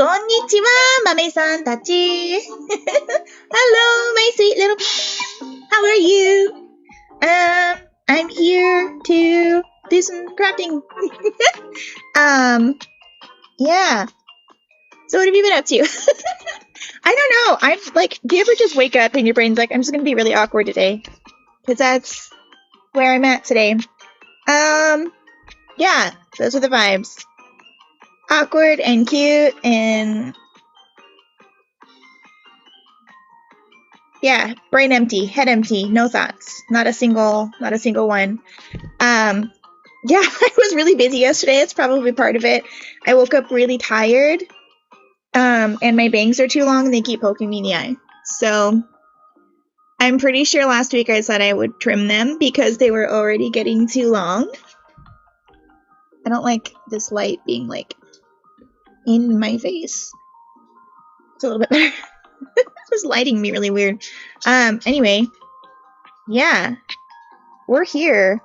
Konnichiwa, mame-san tachi. Hello, my sweet little people. How are you? I'm here to do some crafting. Yeah. So what have you been up to? I don't know. I'm like, do you ever just wake up and your brain's like, I'm just gonna be really awkward today? Because that's where I'm at today. Yeah, those are the vibes. Awkward and cute and yeah, brain empty, head empty, no thoughts, not a single one. Yeah, I was really busy yesterday. It's probably part of it. I woke up really tired, and my bangs are too long and they keep poking me in the eye. So I'm pretty sure last week I said I would trim them because they were already getting too long. I don't like this light being like in my face. It's a little bit better. It was lighting me really weird. Anyway, yeah, we're here.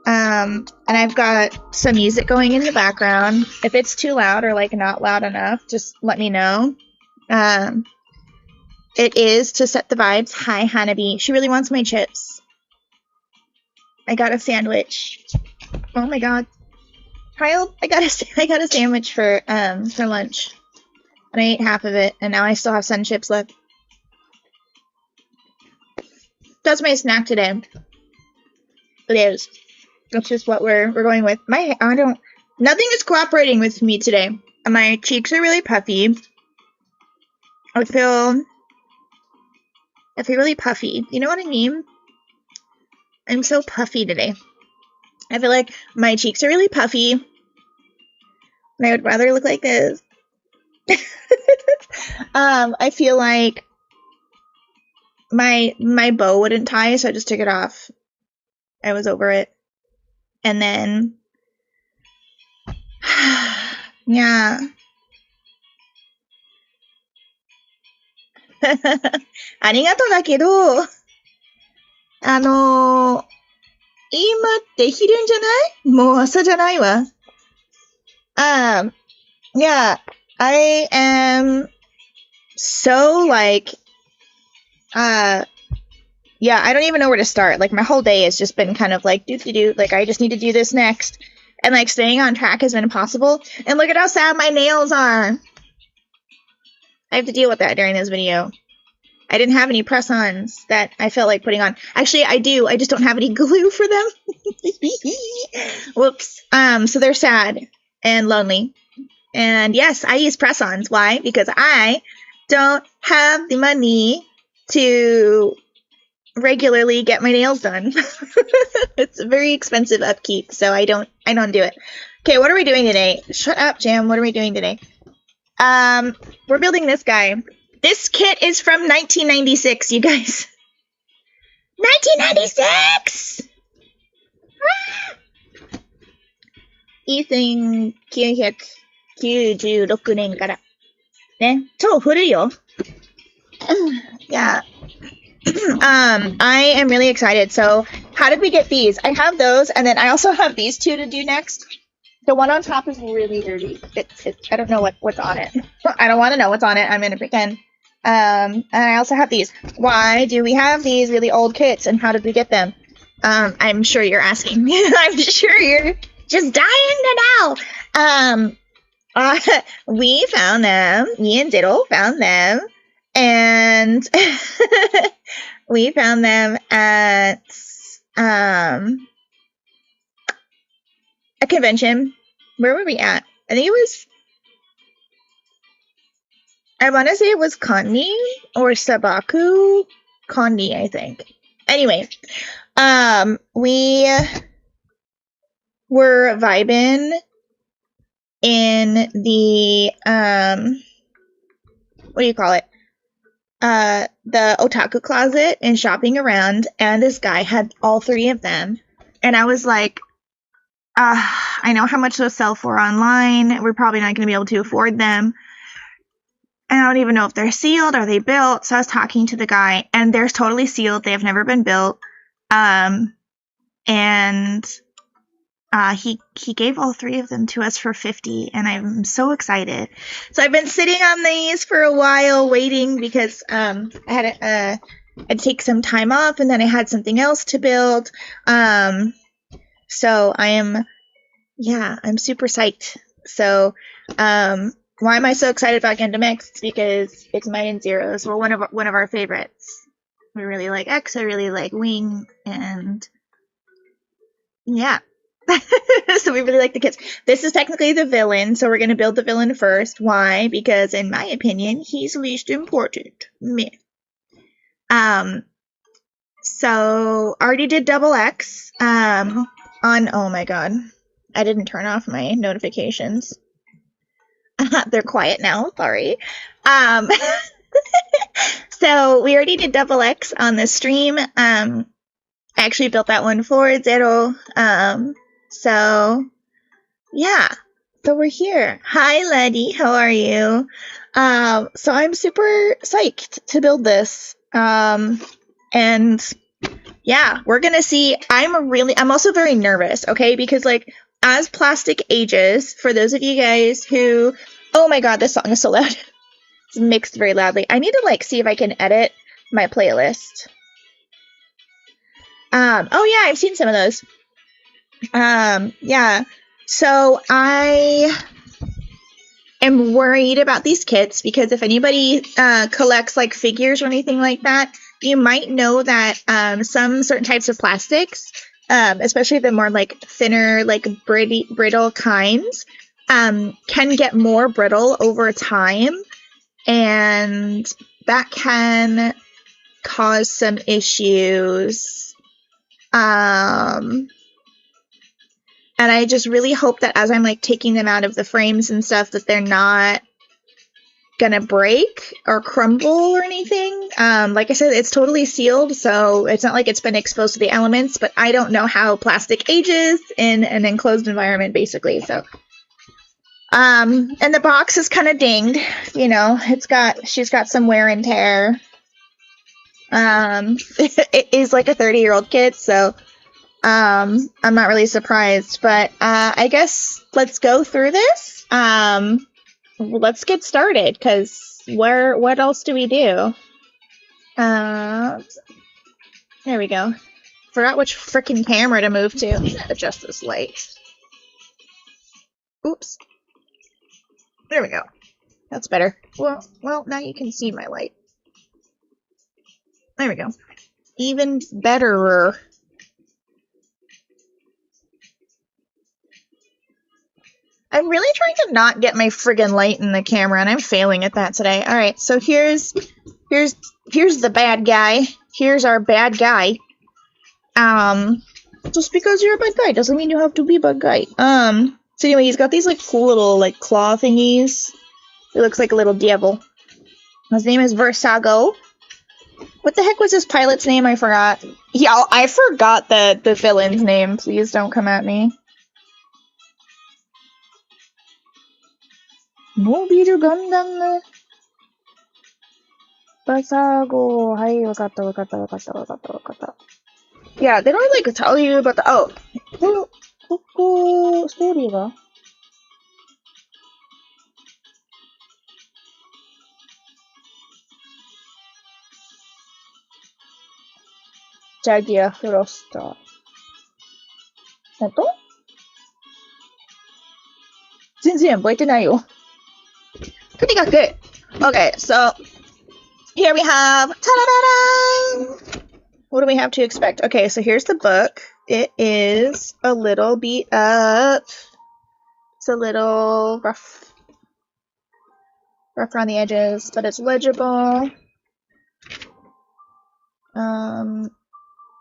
And I've got some music going in the background. If it's too loud or like not loud enough, just let me know. It is to set the vibes. Hi, Hanabi. She really wants my chips. I got a sandwich. Oh my god. Child, I got a sandwich for lunch. And I ate half of it, and now I still have sun chips left. That's my snack today. It is. That's just what we're going with. Nothing is cooperating with me today. My cheeks are really puffy. I feel really puffy. You know what I mean? I'm so puffy today. I feel like my cheeks are really puffy. And I would rather look like this. I feel like my bow wouldn't tie, so I just took it off. I was over it. And then, yeah. ありがとうだけど、今って昼じゃない？もう朝じゃないわ。Yeah, I am so like, yeah, I don't even know where to start. Like, my whole day has just been kind of like, like, I just need to do this next. And, like, staying on track has been impossible. And look at how sad my nails are. I have to deal with that during this video. I didn't have any press-ons that I felt like putting on. Actually, I do. I just don't have any glue for them. Whoops. So they're sad and lonely. And, yes, I use press-ons. Why? Because I don't have the money to regularly get my nails done. It's a very expensive upkeep, so I don't do it. Okay, what are we doing today? Shut up, Jam. What are we doing today? We're building this guy. This kit is from 1996, you guys. 1996! 1996年から。ね、超古いよ。Yeah. I am really excited. So, how did we get these? I have those, and then I also have these two to do next. The one on top is really dirty. I don't know what's on it. I don't want to know what's on it. I'm going to pretend. And I also have these. Why do we have these really old kits, and how did we get them? I'm sure you're asking. I'm sure you're just dying to know. We found them. Me and Diddle found them. And we found them at a convention. Where were we at? I think it was, I want to say it was Kondi or Sabaku. Kondi, I think. Anyway, we were vibing in the, what do you call it? The otaku closet and shopping around, and this guy had all three of them. And I was like, I know how much those sell for online. We're probably not going to be able to afford them. And I don't even know if they're sealed or they built. So I was talking to the guy, and they're totally sealed. They have never been built. And he gave all 3 of them to us for 50, and I'm so excited. So I've been sitting on these for a while waiting because I had I'd take some time off, and then I had something else to build. So I'm super psyched. So why am I so excited about Gundam X? It's because it's mine and Zero's. Well, one of our favorites. We really like X. I really like Wing, and yeah. So we really like the kids. This is technically the villain, so we're gonna build the villain first. Why? Because in my opinion, he's least important. Meh. So already did double X. On oh my god, I didn't turn off my notifications. They're quiet now. Sorry. So we already did double X on the stream. I actually built that one for Zero. So yeah. So we're here. Hi, Letty. How are you? So I'm super psyched to build this. And yeah, we're gonna see. I'm also very nervous, okay? Because like, as plastic ages, for those of you guys who, oh my god, this song is so loud. It's mixed very loudly. I need to like see if I can edit my playlist. Oh yeah, I've seen some of those. Yeah. So I am worried about these kits because if anybody collects like figures or anything like that, you might know that some certain types of plastics, especially the more like thinner, like brittle kinds, can get more brittle over time, and that can cause some issues. And I just really hope that as I'm like taking them out of the frames and stuff, that they're not gonna break or crumble or anything. Like I said, it's totally sealed, so it's not like it's been exposed to the elements, but I don't know how plastic ages in an enclosed environment, basically. So and the box is kind of dinged, you know, she's got some wear and tear. It is like a 30-year-old kit, so I'm not really surprised, but I guess let's go through this. Let's get started, because what else do we do? There we go. Forgot which freaking camera to move to. Adjust this light. Oops. There we go. That's better. Well, now you can see my light. There we go. Even betterer. I'm really trying to not get my friggin' light in the camera, and I'm failing at that today. Alright, so here's the bad guy. Here's our bad guy. Just because you're a bad guy doesn't mean you have to be a bad guy. So anyway, he's got these like cool little like claw thingies. He looks like a little devil. His name is Versago. What the heck was his pilot's name? I forgot. Yeah, I forgot the villain's name. Please don't come at me. Vintage Gundam Versago. Hi, wakata. Yeah, they don't like tell you about the story ga. Jagia Froster. 本当？全然覚えてないよ。とにかく okay, so here we have ta-da-da-da! What do we have to expect? Okay, so here's the book. It is a little beat up. It's a little rough around the edges, but it's legible.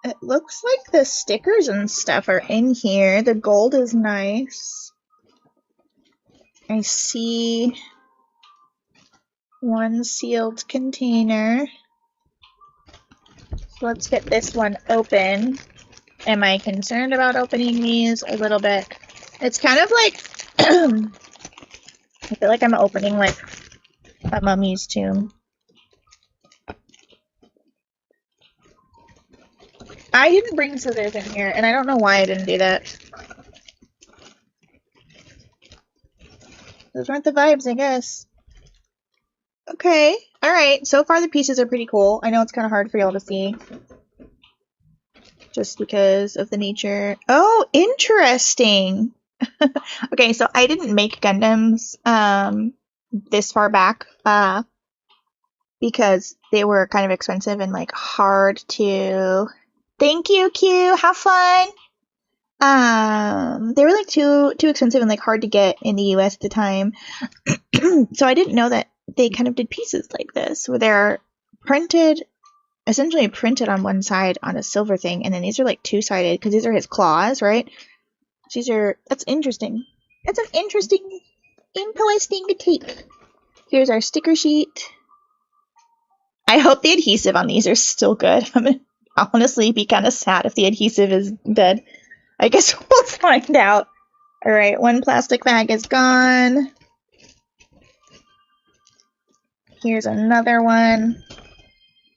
It looks like the stickers and stuff are in here. The gold is nice. I see one sealed container. So let's get this one open. Am I concerned about opening these? A little bit. It's kind of like I feel like I'm opening like a mummy's tomb. I didn't bring scissors in here, and I don't know why I didn't do that. Those weren't the vibes, I guess. Okay, alright. So far the pieces are pretty cool. I know it's kind of hard for y'all to see. Just because of the nature. Oh, interesting! Okay, so I didn't make Gundams this far back because they were kind of expensive and like hard to... Thank you, Q! Have fun! They were like too expensive and like hard to get in the US at the time. So I didn't know that they kind of did pieces like this where they're essentially printed on one side on a silver thing, and then these are like two-sided because these are his claws, right? That's interesting. That's an interesting take. Here's our sticker sheet. I hope the adhesive on these are still good. I'm gonna honestly be kind of sad if the adhesive is dead. I guess we'll find out. Alright, one plastic bag is gone. Here's another one.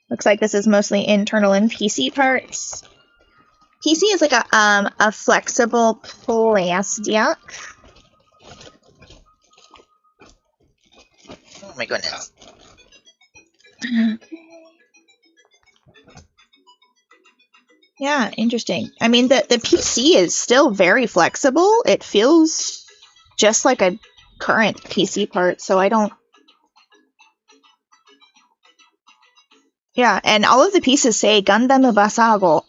Looks like this is mostly internal and PC parts. PC is like a flexible plastic. Oh my goodness. Yeah, interesting. I mean, the PC is still very flexible. It feels just like a current PC part, so I don't... Yeah, and all of the pieces say Gundam Versago.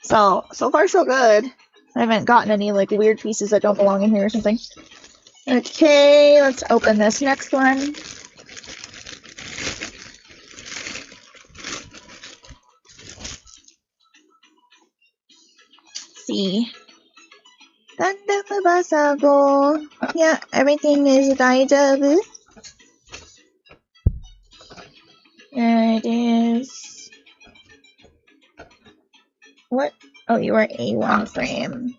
So far so good. I haven't gotten any like weird pieces that don't belong in here or something. Okay, let's open this next one. See. Gundam Versago. Yeah, everything is daijoubu. There it is. What? Oh, you are A1 frame.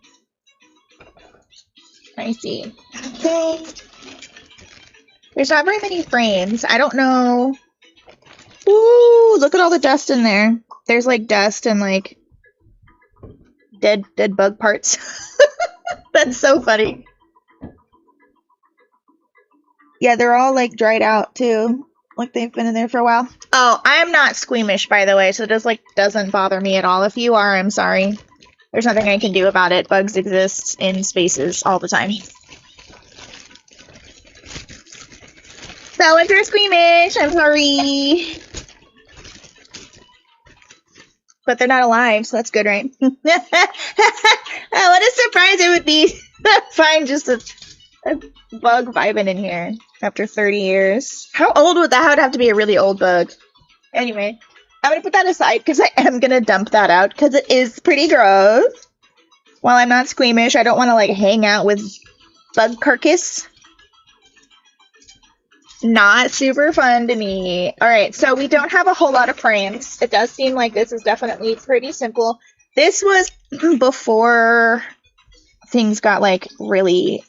I see. Okay. There's not very many frames. I don't know. Ooh, look at all the dust in there. There's like dust and like dead bug parts. That's so funny. Yeah, they're all like dried out too. Like they've been in there for a while. Oh, I am not squeamish, by the way, so this like doesn't bother me at all. If you are, I'm sorry. There's nothing I can do about it. Bugs exist in spaces all the time. So if you're squeamish, I'm sorry. But they're not alive, so that's good, right? Oh, what a surprise it would be to find just a bug vibing in here after 30 years. How old would that have to be? A really old bug. Anyway, I'm gonna put that aside because I am gonna dump that out because it is pretty gross. While I'm not squeamish, I don't want to like hang out with bug carcass. Not super fun to me. Alright, so we don't have a whole lot of frames. It does seem like this is definitely pretty simple. This was before things got like really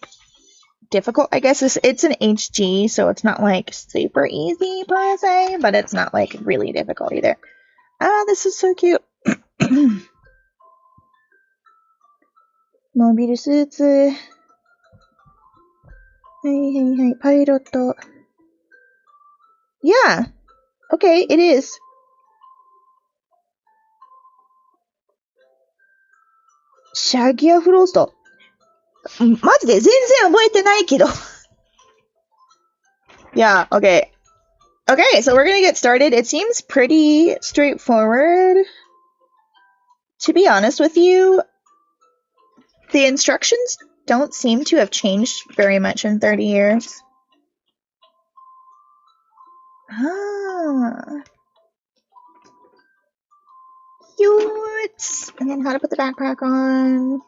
difficult, I guess. It's an HG, so it's not like super easy per se, but it's not like really difficult either. Ah, this is so cute. Mobile suits. Hey, pilot. Yeah. Okay, it is. Shagia Frost. マジで全然覚えてないけど。Yeah, okay. Okay, so we're gonna get started. It seems pretty straightforward. To be honest with you, the instructions don't seem to have changed very much in 30 years. Ah. Cute! And then how to put the backpack on.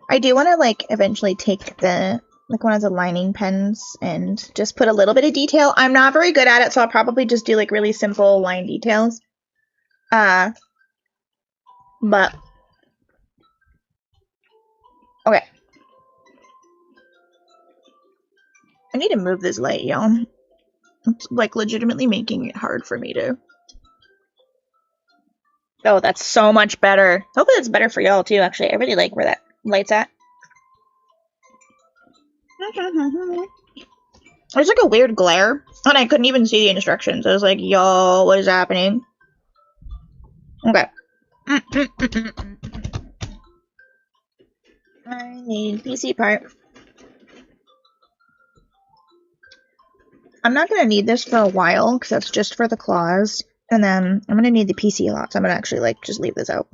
I do want to, like, eventually take the, like, one of the lining pens and just put a little bit of detail. I'm not very good at it, so I'll probably just do, like, really simple line details. But, okay. I need to move this light, y'all. It's, like, legitimately making it hard for me to... Oh, that's so much better. Hopefully it's better for y'all, too, actually. I really like where that light's at. There's like a weird glare, and I couldn't even see the instructions. I was like, yo, what is happening? Okay. I need PC part. I'm not going to need this for a while, because that's just for the claws. And then I'm going to need the PC a lot, so I'm going to actually, like, just leave this out.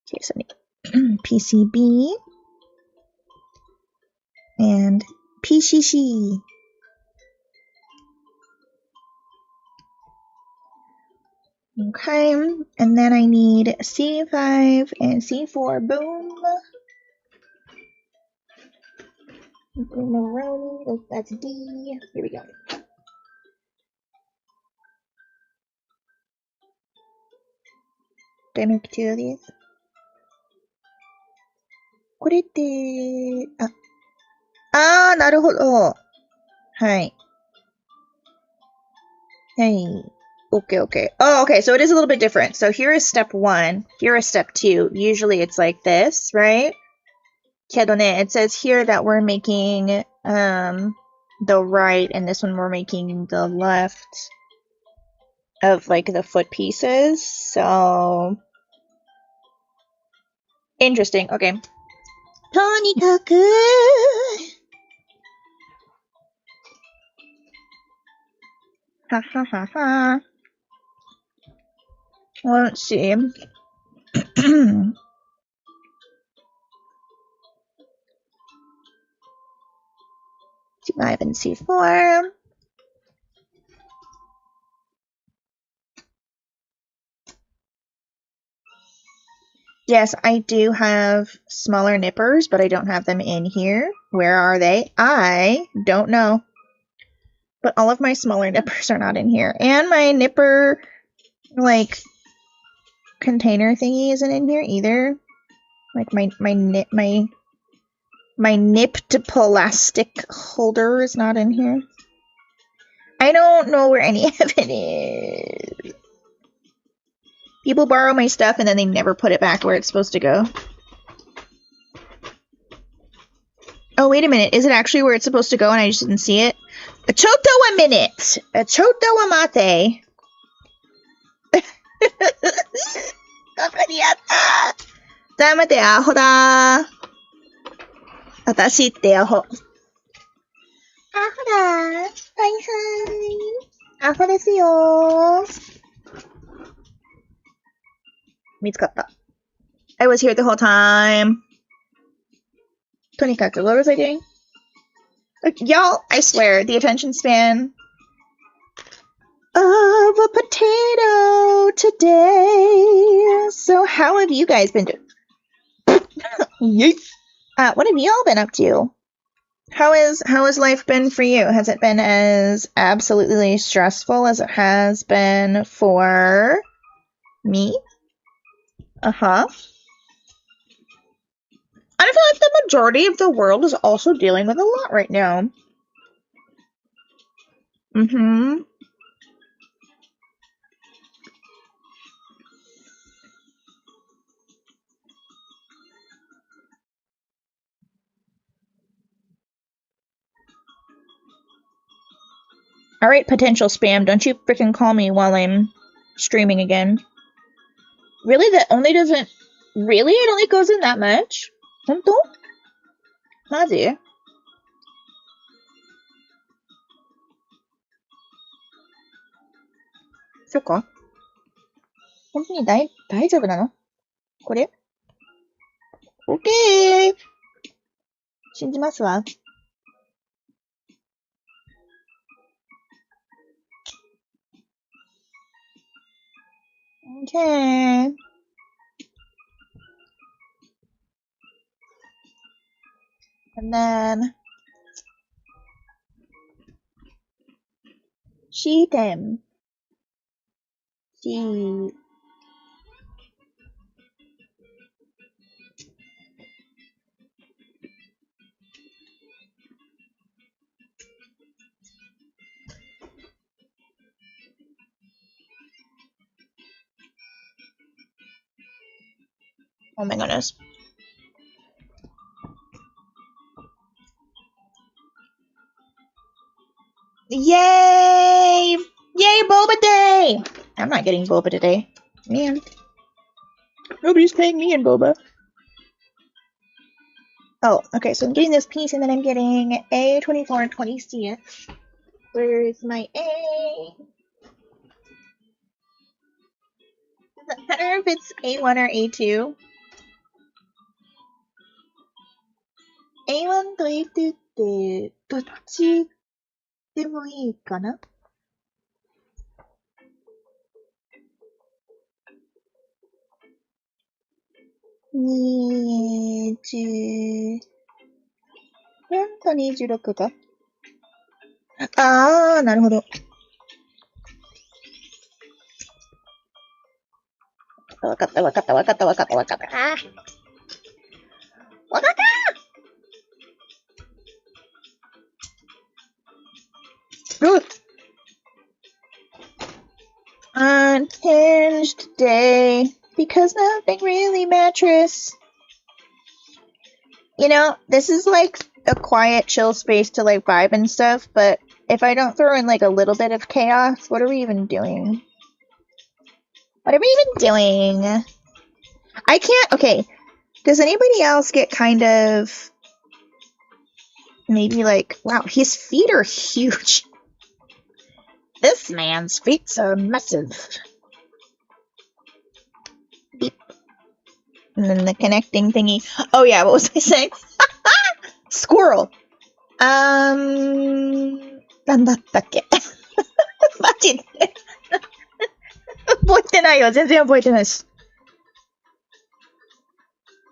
Okay, so I need PCB. And PCC. Okay, and then I need C5 and C4. Boom. Boomeroni. That's D. Here we go. Did I make 2 of these? これって、なるほど。はい。Hey. Okay. Oh, okay, so it is a little bit different. So here is step 1. Here is step 2. Usually it's like this, right? It says here that we're making the right, and this one we're making the left of like the foot pieces. So interesting. Okay. とにかく Ha ha ha ha. Let's see. C5 and C4. Yes, I do have smaller nippers, but I don't have them in here. Where are they? I don't know. But all of my smaller nippers are not in here. And my nipper, like, container thingy isn't in here either. Like, my nipped plastic holder is not in here. I don't know where any of it is. People borrow my stuff and then they never put it back where it's supposed to go. Oh, wait a minute. Is it actually where it's supposed to go and I just didn't see it? A choto a minute! A choto a mate! どこにあった？待て、アホだ。私ってアホ。アホだ。はいはい。アホですよ。見つかった。I was here the whole time. とにかく、what was I doing? Like, y'all, I swear, the attention span of a potato today. So how have you guys been doing? Yeet. What have y'all been up to? How has life been for you? Has it been as absolutely stressful as it has been for me? Uh-huh. I feel like the majority of the world is also dealing with a lot right now. Mm-hmm. Alright, potential spam, don't you frickin' call me while I'm streaming again. Really? That only doesn't... Really? It only goes in that much? 本当？マジ？そっか？本当に大丈夫なの？これ？ OK! 信じますわ。Okay. And then Sheetem. She. Oh my goodness. Yay! Yay, Boba Day! I'm not getting Boba today. Man. Nobody's paying me in Boba. Oh, okay, so I'm getting this piece and then I'm getting A24 and 20C. Where's my A? Does it matter if it's A1 or A2? A1 と A2 ってどっちでもいいかな? ?24 と26か? あー、なるほど。わかった。わかった。わかった。わかった。わかった。あー。わかったー。Unhinged day. Because nothing really matters. You know, this is like a quiet, chill space to like vibe and stuff, but if I don't throw in like a little bit of chaos, what are we even doing? What are we even doing? I can't. Okay. Does anybody else get kind of maybe like, wow, his feet are huge. This man's feet are massive. Beep. And then the connecting thingy. Oh yeah, what was I saying? Squirrel. なんだったっけマジで覚えてないよ。全然覚えてないし。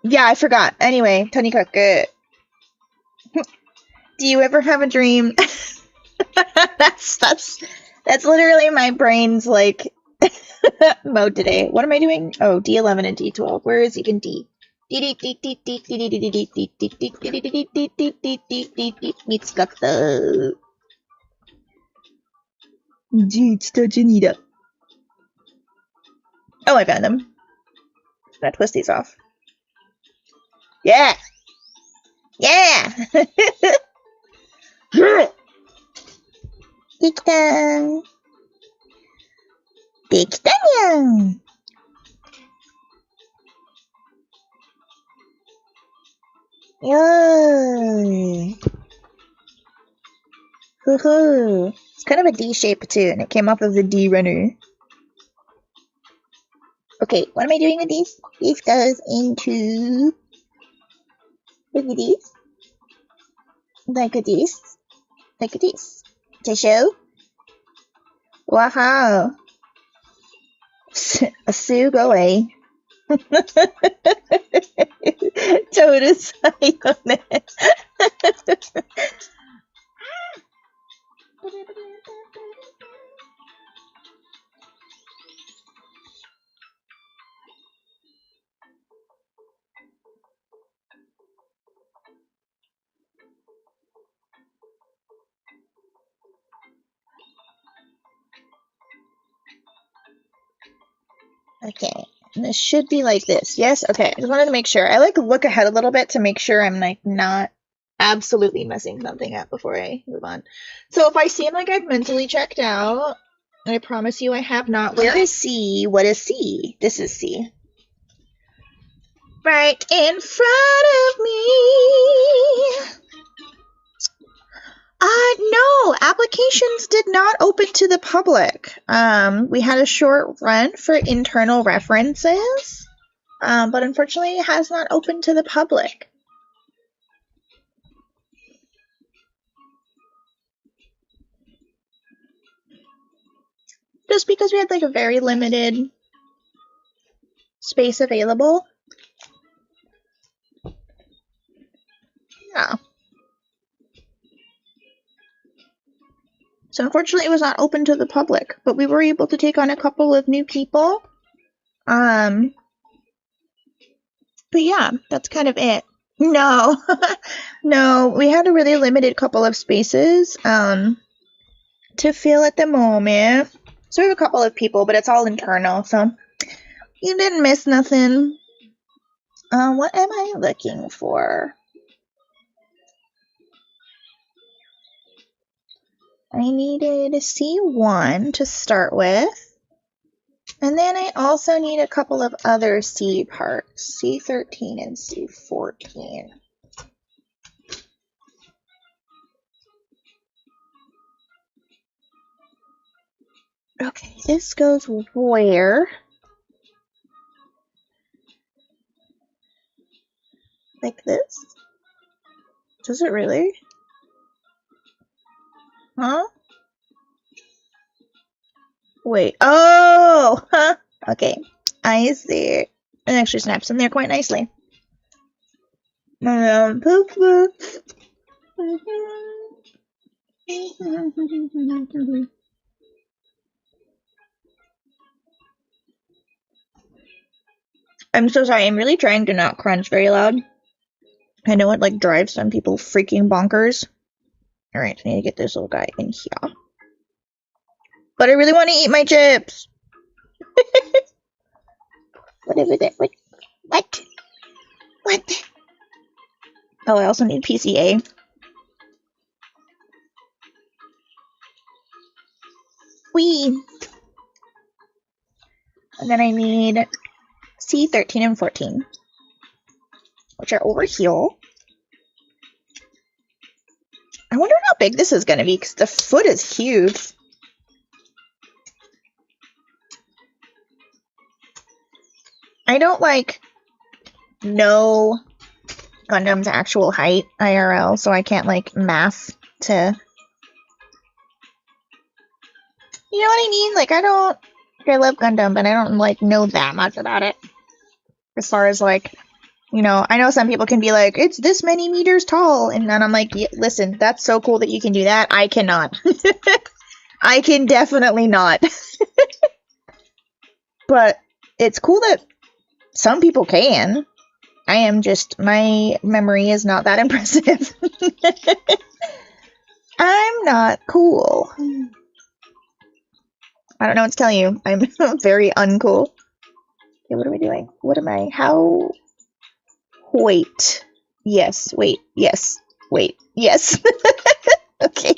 Yeah, I forgot. Anyway, とにかく Do you ever have a dream? That's literally my brain's like mode today. What am I doing? Oh, D11 and D12. Where is even D? D 見つかった。11と12だ。Oh, I found them. Gotta twist these off. Yeah! Yeah! できたー。できたにゃん。よーい。Hoo hoo. It's kind of a D shape too, and it came off of the D runner. Okay, what am I doing with these? This goes into... Look at these. Like this. Like this. To show. Wow. すごい。超うるさいよね。Okay, and this should be like this. Yes? Okay, I just wanted to make sure. I like look ahead a little bit to make sure I'm like not absolutely messing something up before I move on. So if I seem like I've mentally checked out, I promise you I have not. Where is C? What is C? This is C. Right in front of me. No, applications did not open to the public. We had a short run for internal references, but unfortunately it has not opened to the public. Just because we had like a very limited space available. Yeah. So unfortunately it was not open to the public, but we were able to take on a couple of new people. But yeah, that's kind of it. No, no, we had a really limited couple of spaces, to fill at the moment. So we have a couple of people, but it's all internal, so you didn't miss nothing. What am I looking for? I needed C1 to start with. And then I also need a couple of other C parts, C13 and C14. Okay, this goes where? Like this? Does it really? Huh? Wait. Oh! Huh. Okay. I see. It actually snaps in there quite nicely. Poof poof. I'm so sorry. I'm really trying to not crunch very loud. I know it like drives some people freaking bonkers. Alright, I need to get this little guy in here. But I really want to eat my chips. Whatever that. What? What? Oh, I also need PCA. Whee! And then I need C13 and 14, which are over here. I wonder how big this is going to be, because the foot is huge. I don't, like, know Gundam's actual height, IRL, so I can't, like, math to... You know what I mean? Like, I love Gundam, but I don't, like, know that much about it. As far as, like, you know, I know some people can be like, it's this many meters tall, and then I'm like, yeah, listen, that's so cool that you can do that. I cannot. I can definitely not. But it's cool that some people can. I am just, my memory is not that impressive. I'm not cool. I don't know what to tell you. I'm very uncool. Okay, what are we doing? What am I? How? Wait. Yes. Wait. Yes. Wait. Yes. Okay.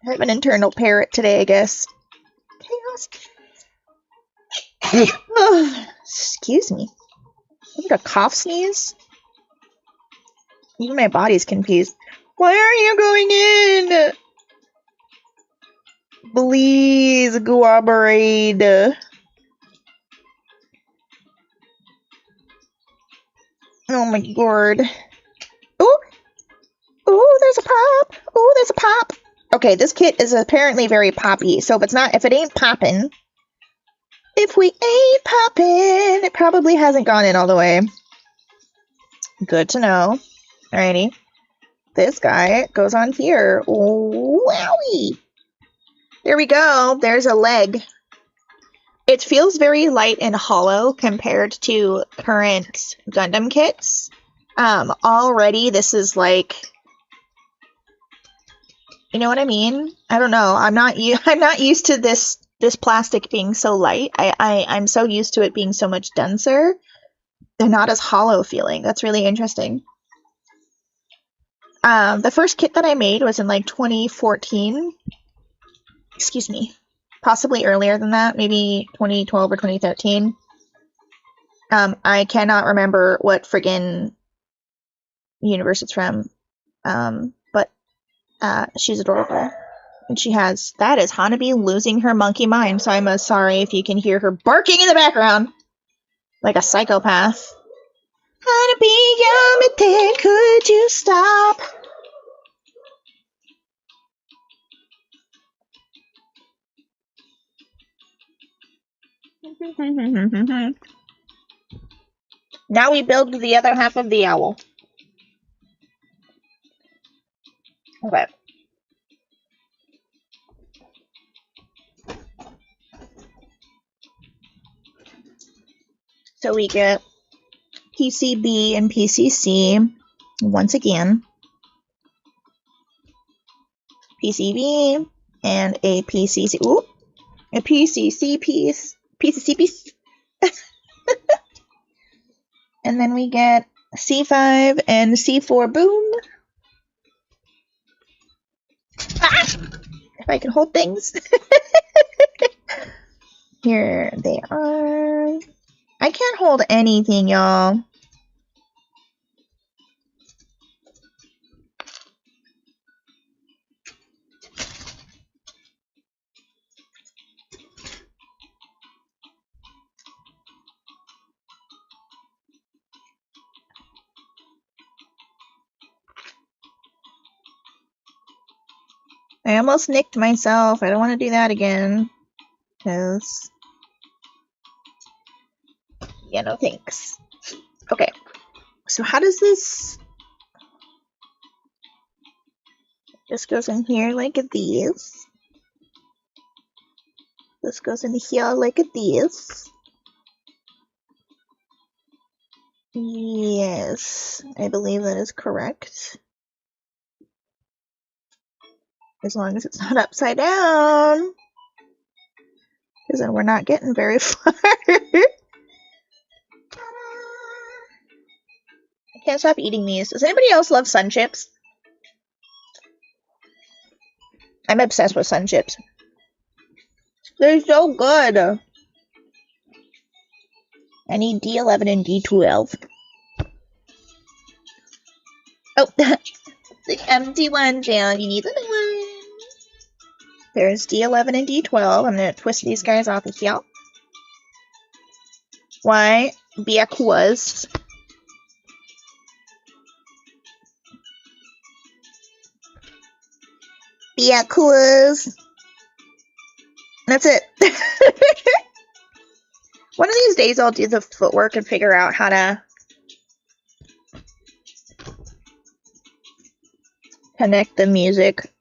I have an internal parrot today, I guess. Chaos. Oh, excuse me. I think a cough sneeze. Even my body's confused. Why are you going in? Please cooperate. Oh my god. Oh! Oh, there's a pop! Oh, there's a pop! Okay, this kit is apparently very poppy, so if it ain't poppin', if we ain't poppin', it probably hasn't gone in all the way. Good to know. Alrighty. This guy goes on here. Wowie! There we go. There's a leg. It feels very light and hollow compared to current Gundam kits. Already this is like, you know what I mean? I don't know. I'm not used to this plastic being so light. I'm so used to it being so much denser. They're not as hollow feeling. That's really interesting. The first kit that I made was in like 2014. Excuse me. Possibly earlier than that, maybe 2012 or 2013. I cannot remember what friggin' universe it's from. But she's adorable. And that is Hanabi losing her monkey mind, so I'm sorry if you can hear her barking in the background. Like a psychopath. Hanabi Yamete, could you stop? Now we build the other half of the owl. Okay. So we get PCB and PCC once again. PCB and a PCC. Ooh, a PCC piece. PCC piece. And then we get C5 and C4 boom. Ah! If I can hold things. Here they are. I can't hold anything, y'all. I almost nicked myself. I don't want to do that again. Because... yeah, no thanks. Okay. So how does this... this goes in here like this. This goes in here like this. Yes, I believe that is correct. As long as it's not upside down. Because then we're not getting very far. I can't stop eating these. Does anybody else love sun chips? I'm obsessed with sun chips. They're so good. I need D11 and D12. Oh, the empty one, Jan. You need the new one. There's D11 and D12. I'm going to twist these guys off of here. Why? Because. Because. That's it. One of these days I'll do the footwork and figure out how to connect the music.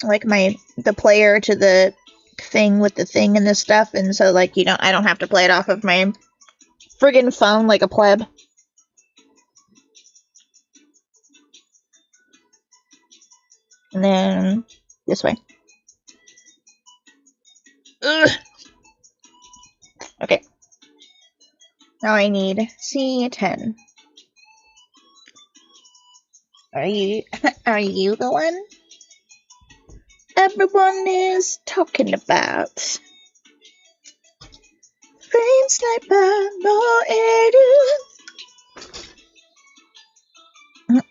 Like the player to the thing with the thing and the stuff, and so like I don't have to play it off of my friggin' phone like a pleb. And then this way. Ugh. Okay. Now I need C10. Are you the one everyone is talking about? Frame sniper, no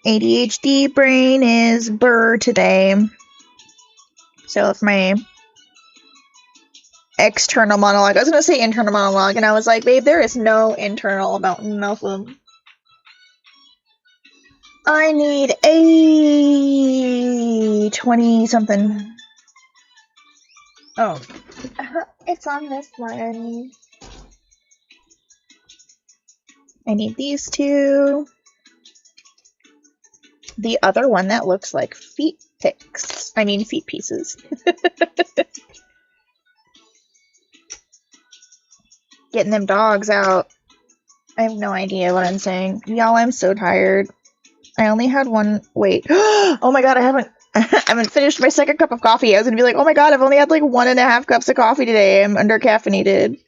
ADHD brain is burr today. So if my external monologue, I was gonna say internal monologue, and I was like, babe, there is no internal about nothing. I need a 20 something. Oh, it's on this one. I need these two. The other one that looks like feet picks. I mean feet pieces. Getting them dogs out. I have no idea what I'm saying. Y'all, I'm so tired. I only had one. Wait. Oh my god, I haven't finished my second cup of coffee. I was gonna be like, oh my god, I've only had like 1.5 cups of coffee today. I'm under-caffeinated.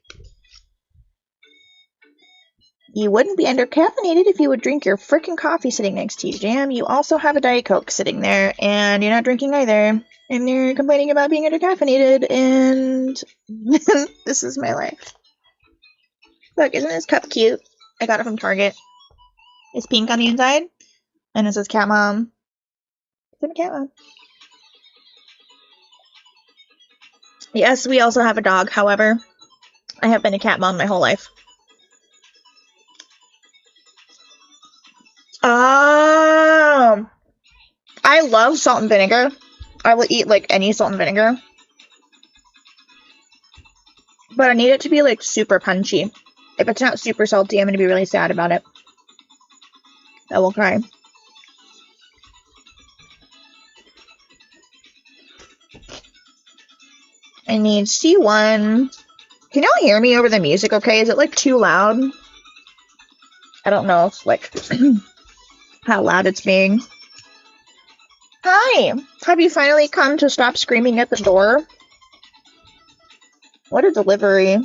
You wouldn't be under-caffeinated if you would drink your freaking coffee sitting next to you, Jam. You also have a Diet Coke sitting there, and you're not drinking either. And you're complaining about being under-caffeinated, and this is my life. Look, isn't this cup cute? I got it from Target. It's pink on the inside, and it says Cat Mom. It's in a Cat Mom. Yes, we also have a dog, however. I have been a cat mom my whole life. I love salt and vinegar. I will eat like any salt and vinegar. But I need it to be like super punchy. If it's not super salty, I'm going to be really sad about it. I will cry. I need C1. Can y'all hear me over the music okay? Is it like too loud? I don't know if like how loud it's being. Hi! Have you finally come to stop screaming at the door? What a delivery.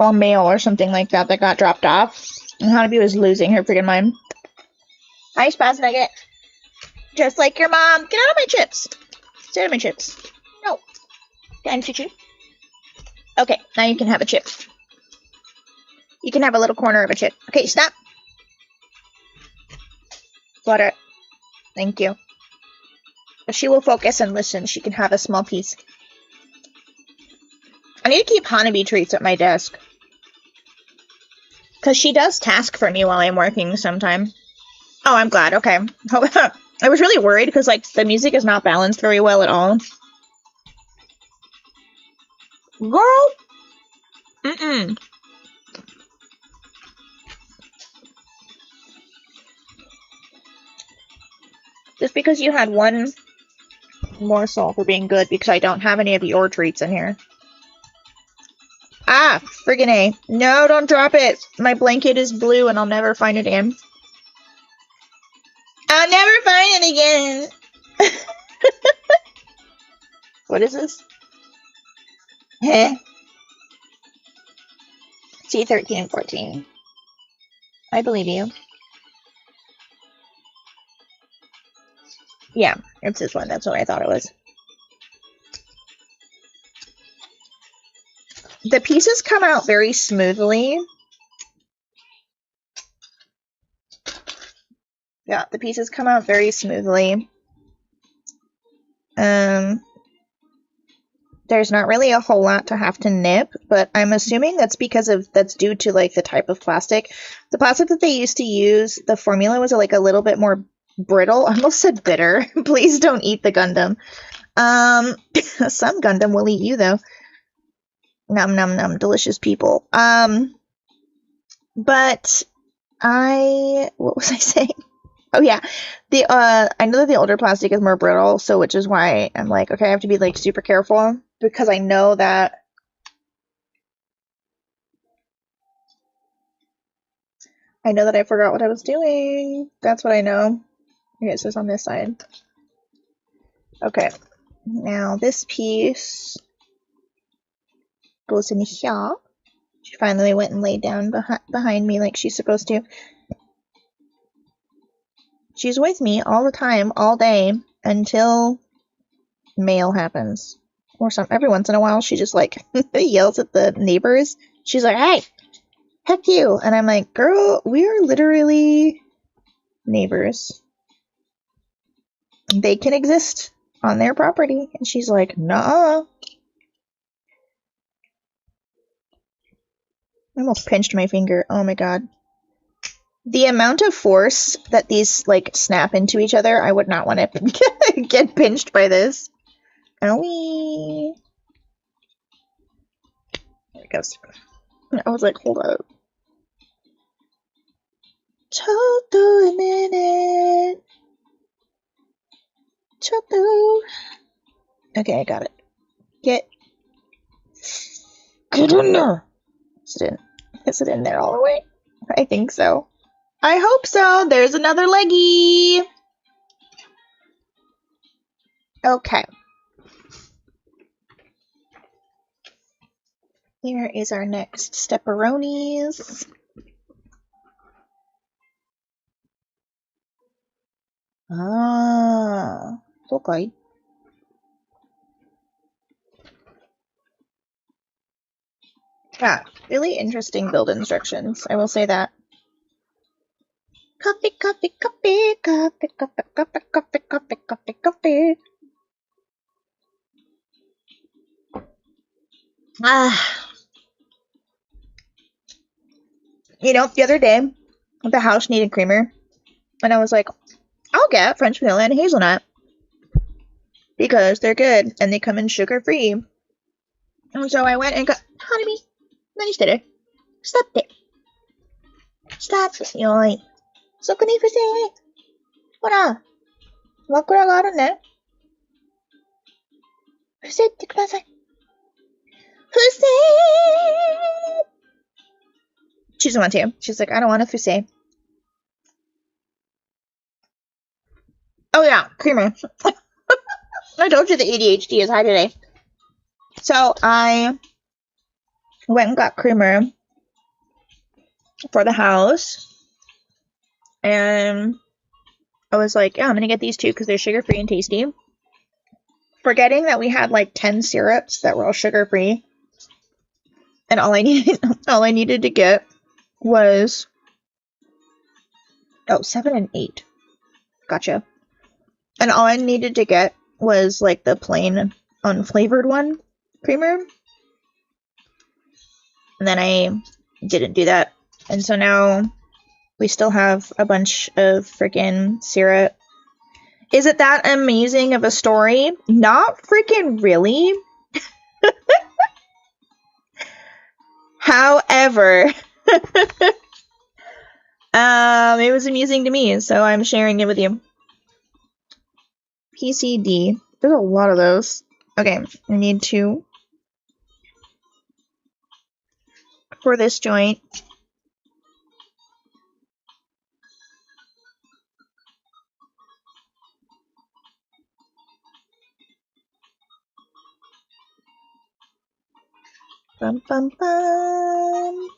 Or mail or something like that got dropped off. And Hanabi was losing her freaking mind. Hi, Spaz Nugget. Just like your mom. Get out of my chips. Get out of my chips. No. Can I shoot you? Okay, now you can have a chip. You can have a little corner of a chip. Okay, stop. Butter. Thank you. If she will focus and listen, she can have a small piece. I need to keep Hanabi treats at my desk. Because she does task for me while I'm working sometime. Oh, I'm glad. Okay. I was really worried because, like, the music is not balanced very well at all. Girl! Mm-mm. Just because you had one morsel for being good, because I don't have any of your treats in here. Ah, friggin' A. No, don't drop it. My blanket is blue and I'll never find it again. I'll never find it again. What is this? Heh. C13 and 14. I believe you. Yeah, it's this one. That's what I thought it was. The pieces come out very smoothly. Yeah, the pieces come out very smoothly. There's not really a whole lot to have to nip, but I'm assuming that's due to like the type of plastic. The plastic that they used to use, the formula was like a little bit more brittle. I almost said bitter. Please don't eat the Gundam. Some Gundam will eat you though. Num num num, delicious people. But what was I saying? Oh yeah, I know that the older plastic is more brittle, so which is why I'm like, okay, I have to be like super careful because I know that I forgot what I was doing. That's what I know. Okay, so it's on this side. Okay, now this piece goes in here. She finally went and laid down behind me like she's supposed to. She's with me all the time, all day, until mail happens. Or every once in a while, she just like yells at the neighbors. She's like, "Hey, heck you!" And I'm like, "Girl, we are literally neighbors. They can exist on their property." And she's like, "Nah." I almost pinched my finger. Oh my god. The amount of force that these, like, snap into each other, I would not want to get pinched by this. Owie. There it goes. I was like, hold up. Choto a minute. Choto. Okay, I got it. Get in there. Is it in there all the way? I think so. I hope so. There's another leggy. Okay. Here is our next stepperonis. Ah, okay. Yeah, really interesting build instructions. I will say that. Coffee, coffee, coffee, coffee, coffee, coffee, coffee, coffee, coffee, coffee. You know, the other day, the house needed creamer, and I was like, I'll get French vanilla and hazelnut because they're good and they come in sugar-free. And so I went and got honey.何してる? Stop it. Stop. よーい。そこに伏せ。ほら。枕があるね。伏せてください。伏せ。She doesn't want to. She's like, I don't want to fuse. Oh yeah, creamer. I told you the ADHD is high today. So I went and got creamer. for the house. And I was like, yeah, I'm gonna get these two because they're sugar-free and tasty. Forgetting that we had like 10 syrups that were all sugar-free. And all I needed to get was 7 and 8. Gotcha. And all I needed to get was like the plain unflavored one creamer. And then I didn't do that. And so now we still have a bunch of freaking syrup. Is it that amazing of a story? Not freaking really. However, it was amusing to me, so I'm sharing it with you. PCD. There's a lot of those. Okay, I need 2 for this joint. Bum, bum, bum.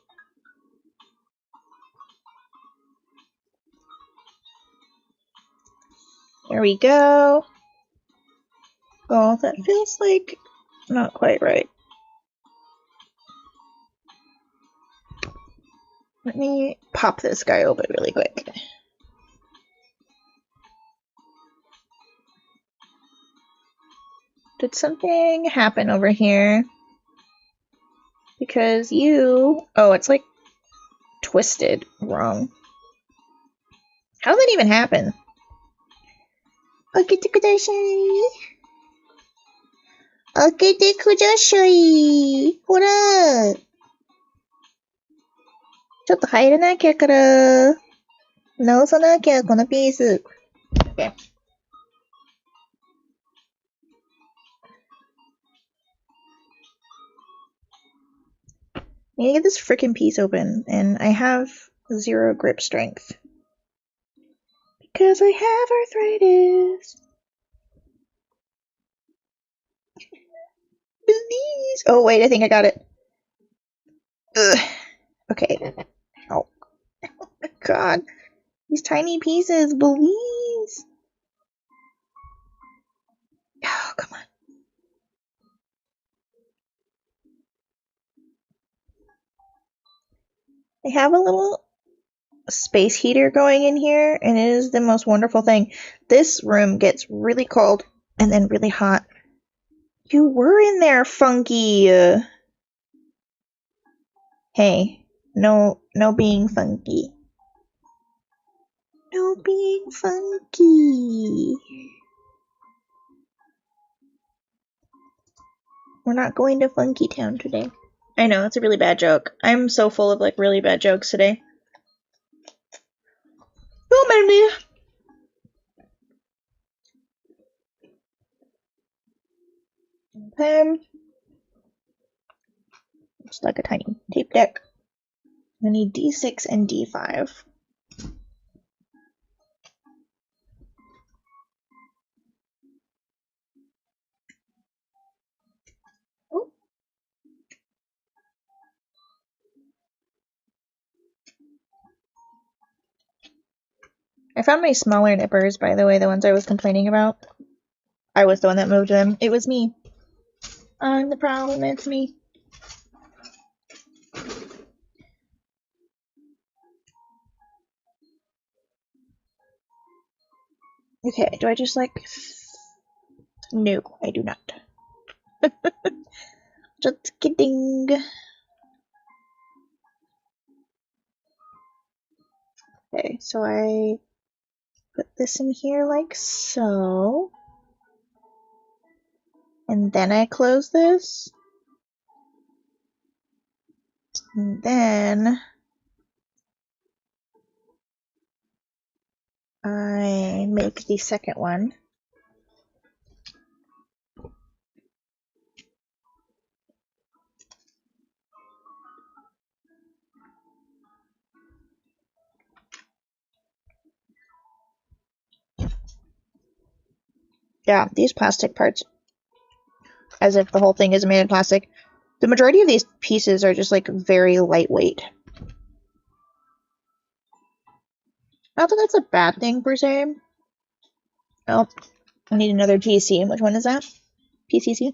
There we go. Oh, that feels like not quite right. Let me pop this guy open really quick. Did something happen over here? Because oh, it's like twisted wrong. How did that even happen? Okay,ほら。ちょっと入れなきゃから。直さなきゃ、このピース。Okay. I need to get this freaking piece open, and I have 0 grip strength. Because I have arthritis. Please. Oh, wait, I think I got it. Ugh. Okay. Oh. Oh my god. These tiny pieces, please. Oh, come on. I have a little space heater going in here, and it is the most wonderful thing. This room gets really cold and then really hot. You were in there, Funky. Hey, no being funky. No being funky. We're not going to Funky Town today. I know, it's a really bad joke. I'm so full of like really bad jokes today. Don't mind me. Okay. It's like a tiny tape deck. I need D6 and D5. Oh. I found my smaller nippers, by the way, the ones I was complaining about. I was the one that moved them. It was me. I'm the problem, it's me. Okay, do I just like... No, I do not. Just kidding. Okay, so I put this in here like so. And then I close this. And then I make the second one. Yeah, these plastic parts, as if the whole thing is made of plastic. The majority of these pieces are just like very lightweight. Not that that's a bad thing per se. Oh, I need another GC. Which one is that? PCC?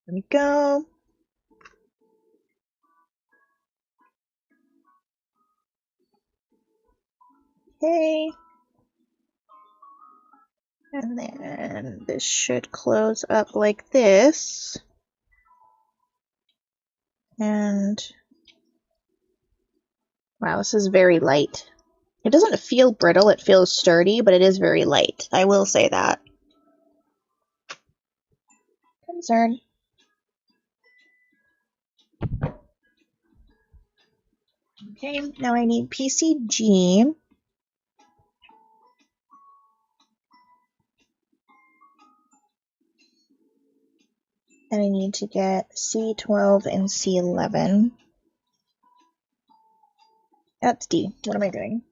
There we go. Okay. And then this should close up like this. And wow, this is very light. It doesn't feel brittle, it feels sturdy, but it is very light. I will say that. Concern. Okay, now I need PCG. And I need to get C12 and C11. That's D. What am I doing?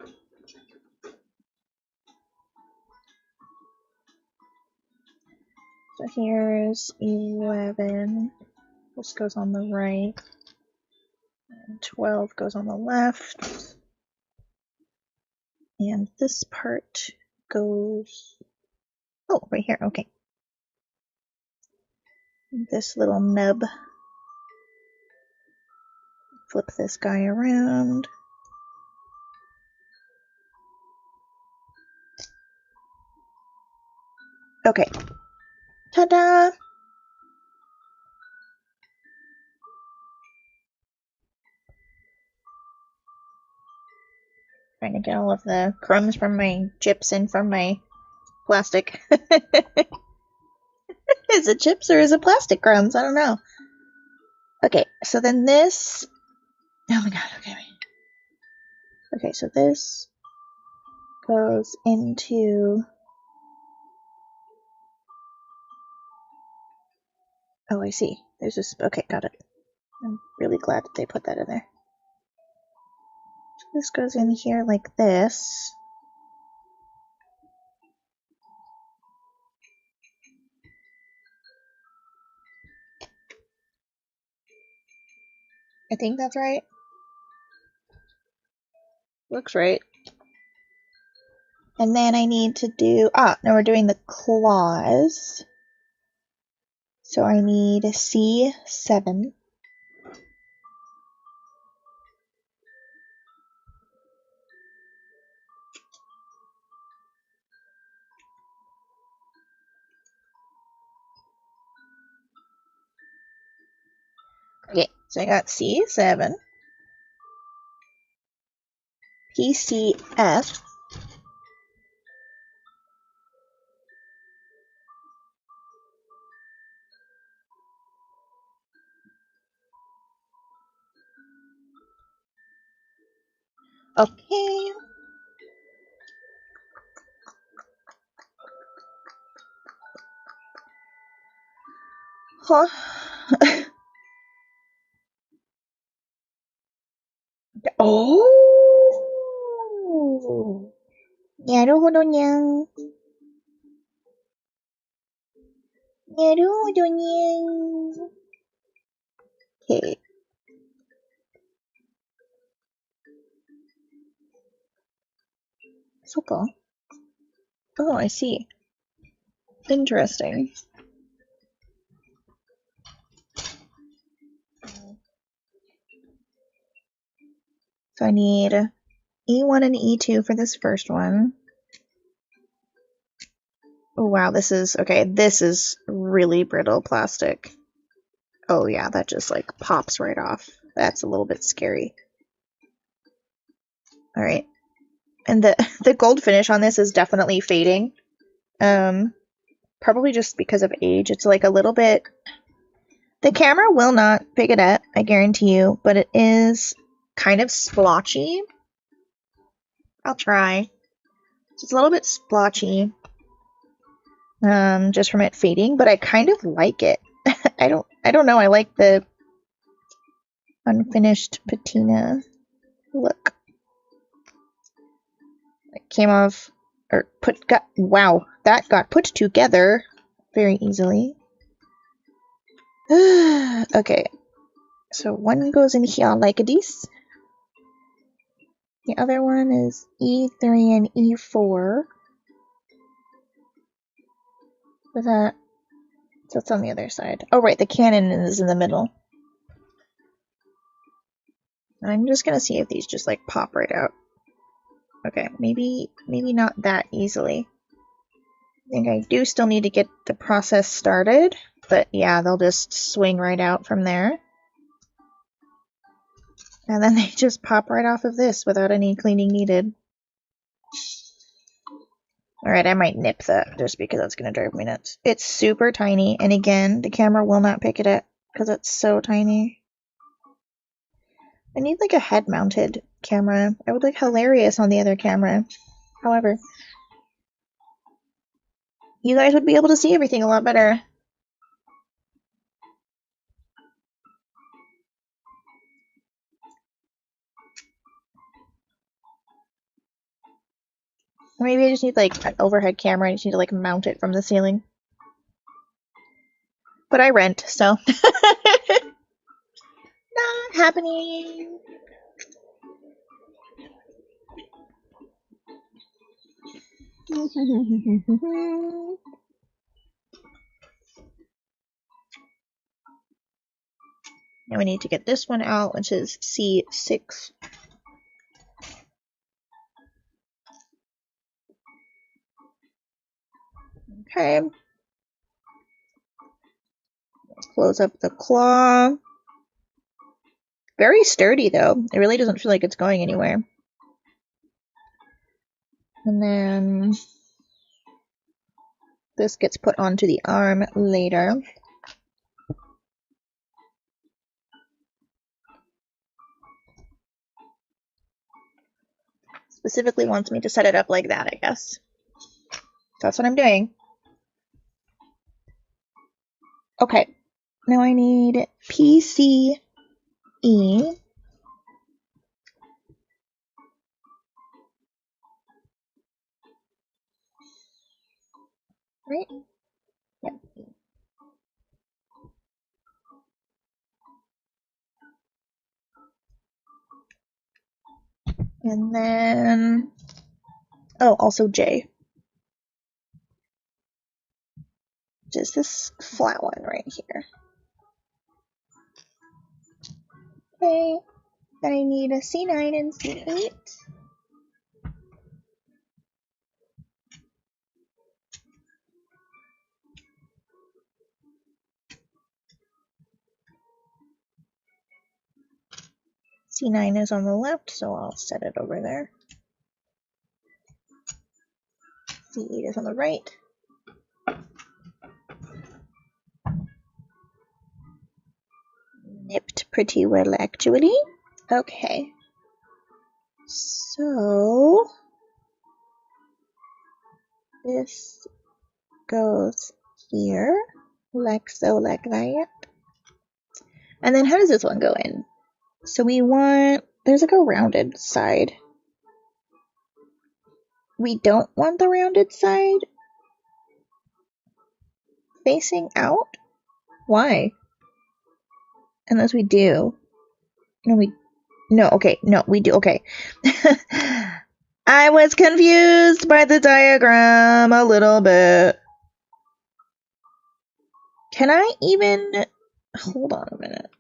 So here's 11. This goes on the right. And 12 goes on the left. And this part goes... Oh, right here. Okay. This little nub. Flip this guy around. Okay. Ta-da! Trying to get all of the crumbs from my chips and from my plastic. Is it chips or is it plastic crumbs? I don't know. Okay, so then this... Oh my god, okay. Okay, so this goes into... Oh, I see. There's this... Okay, got it. I'm really glad that they put that in there. So this goes in here like this. I think that's right. Looks right. And then I need to do... Ah, now we're doing the claws. So I need C7. Okay, so I got C7. PCF. Okay. Huh. Oh! なるほどにゃん。なるほどにゃん。Okay. So cool. Oh, I see. Interesting. So I need E1 and E2 for this first one. Oh wow, this is, okay, this is really brittle plastic. Oh yeah, that just like pops right off. That's a little bit scary. Alright. And the gold finish on this is definitely fading. Probably just because of age. It's like a little bit... The camera will not pick it up, I guarantee you, but it is kind of splotchy. I'll try. So it's a little bit splotchy. Just from it fading, but I kind of like it. I don't know, I like the unfinished patina look. It came off, or wow, that got put together very easily. Okay, so one goes in here like this. The other one is E3 and E4. With that, so it's on the other side. Oh right, the cannon is in the middle. I'm just gonna see if these just like pop right out. Okay, maybe not that easily. I think I do still need to get the process started, but yeah, they'll just swing right out from there. And then they just pop right off of this without any cleaning needed. Alright, I might nip that just because that's going to drive me nuts. It's super tiny, and again, the camera will not pick it up because it's so tiny. I need like a head-mounted camera. I would look hilarious on the other camera. However, you guys would be able to see everything a lot better. Or maybe I just need like an overhead camera. I just need to like mount it from the ceiling. But I rent, so not happening. Now we need to get this one out, which is C6. Okay. Let's close up the claw. Very sturdy, though. It really doesn't feel like it's going anywhere. And then this gets put onto the arm later. Specifically wants me to set it up like that, I guess. That's what I'm doing. Okay. Now I need PCE. Right? Yep. And then, oh, also J. Which is this flat one right here. Okay. Then I need a C9 and C8. C9 is on the left, so I'll set it over there. C8 is on the right. Nipped pretty well, actually. Okay. So this goes here, like so, like that. And then how does this one go in? So we want, there's like a rounded side. We don't want the rounded side facing out? Why? Unless we do. No, we do, okay. I was confused by the diagram a little bit. Can I even, hold on a minute.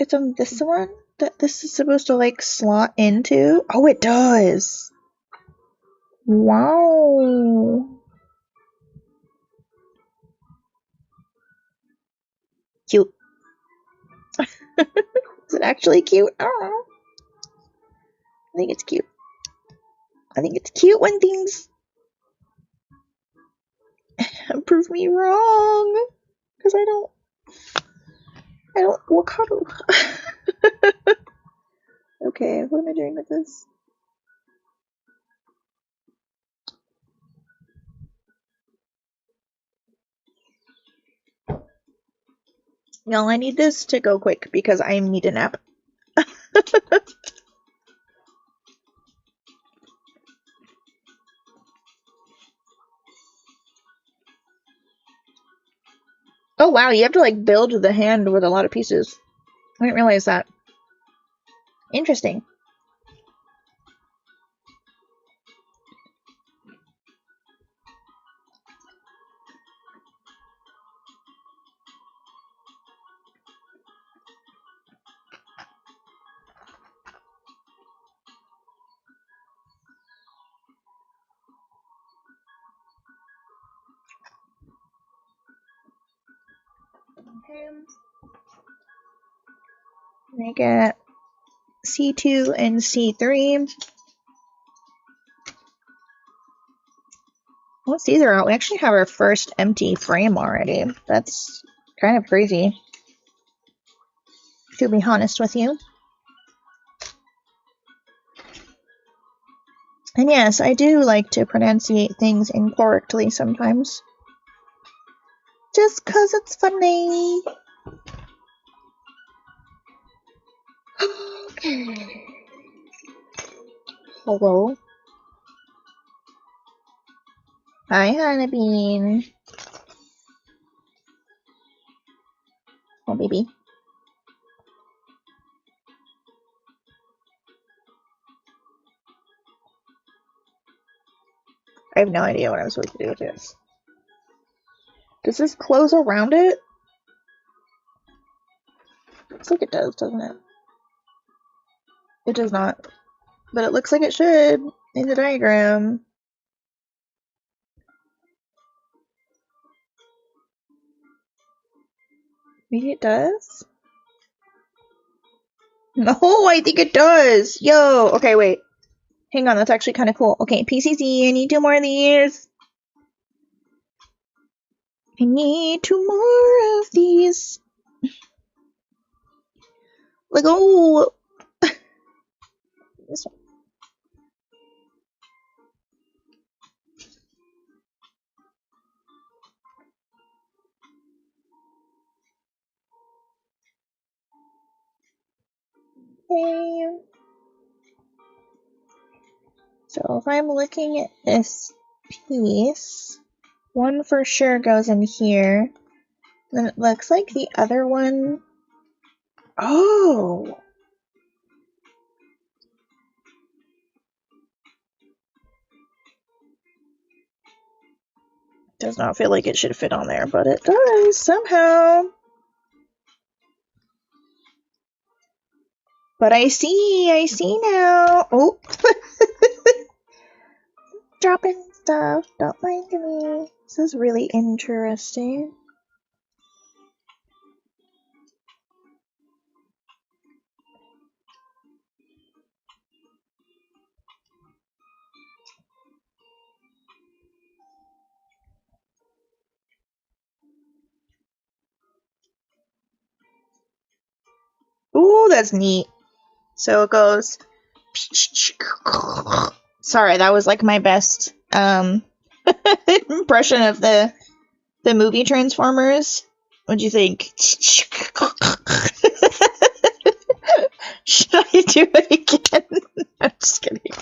It's on this one that this is supposed to like slot into? Oh, it does. Wow. Cute. Is it actually cute? I don't know. I think it's cute. I think it's cute when things prove me wrong. Because I don't Wakado. Okay, what am I doing with this? Y'all, I need this to go quick because I need a nap. Oh wow, you have to like build the hand with a lot of pieces. I didn't realize that. Interesting. Okay. I get C2 and C3. Once these are out, we actually have our first empty frame already. That's kind of crazy, to be honest with you. And yes, I do like to pronunciate things incorrectly sometimes. Just 'cause it's funny. Okay. Hello. Hi, Honeybean. Oh, baby. I have no idea what I'm supposed to do with this. Does this close around it? Looks like it does, doesn't it? It does not. But it looks like it should in the diagram. Maybe it does? No, I think it does! Yo! Okay, wait. Hang on, that's actually kind of cool. Okay, PCC, I need 2 more of these. I need 2 more of these. Like, oh! This one. Okay. So if I'm looking at this piece, one for sure goes in here. Then it looks like the other one... Oh! Does not feel like it should fit on there, but it does somehow. But I see now. Oh! Dropping stuff, don't mind me. This is really interesting. Ooh, that's neat. So it goes... Sorry, that was like my best impression of the movie Transformers. What'd you think? Should I do it again? I'm just kidding.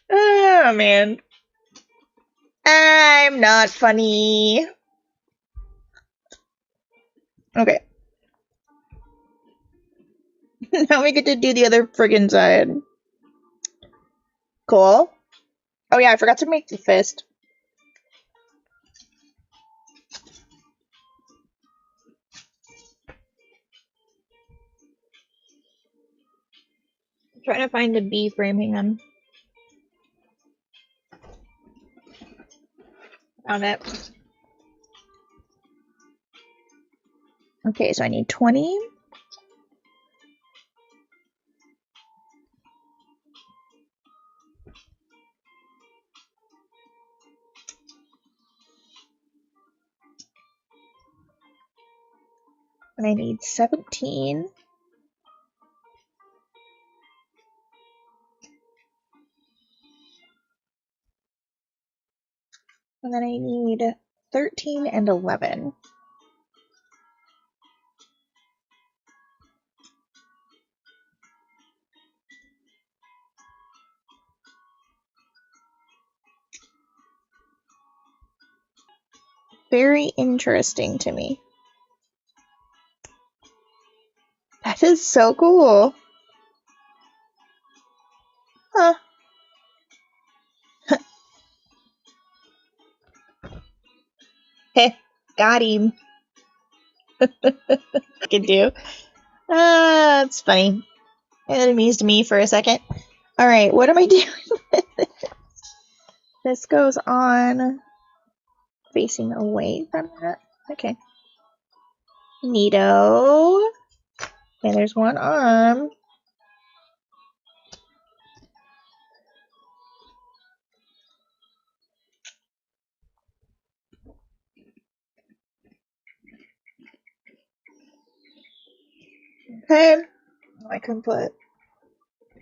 Oh, man. I'm not funny. Okay. Now we get to do the other friggin' side. Cool. Oh yeah, I forgot to make the fist. I'm trying to find the B frame, hang on. Found it. Okay, so I need 20. And I need 17. And then I need 13 and 11. Very interesting to me. That is so cool. Huh. Heh, got him. Can do. That's funny. It amused me for a second. Alright, what am I doing with this? This goes on facing away from that. Okay. Neato. Okay, there's one arm. Okay. I can put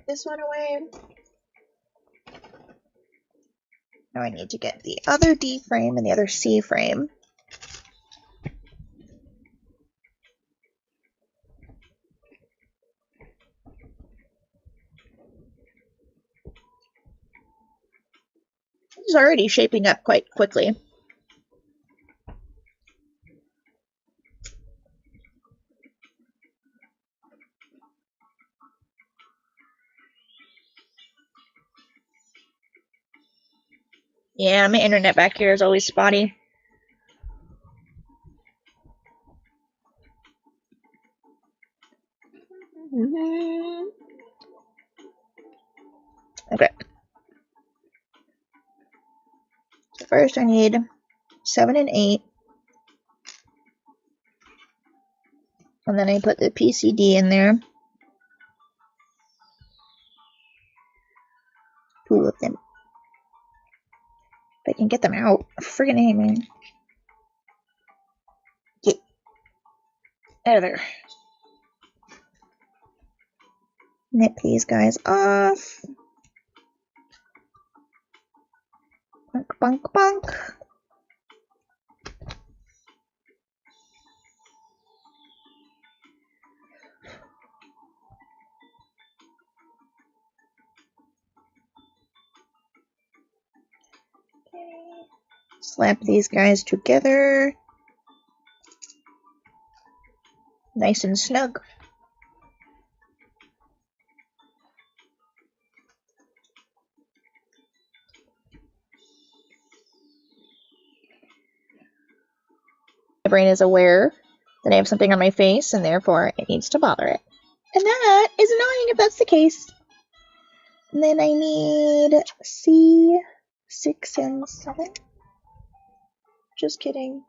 this one away. Now I need to get the other D frame and the other C frame. This is already shaping up quite quickly. Yeah, my internet back here is always spotty. Okay. So first I need 7 and 8. And then I put the PCD in there. 2 of them. If I can get them out. Friggin' A, man. Get out of there. Nip these guys off. Bonk, bonk, bonk. Okay. Slap these guys together. Nice and snug. My brain is aware that I have something on my face and therefore it needs to bother it. And that is annoying if that's the case. And then I need C6 and 7. Just kidding.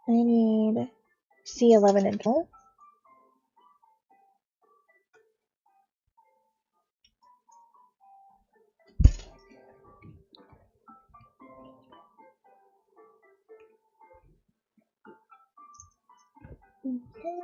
I need C11 and 12. Okay.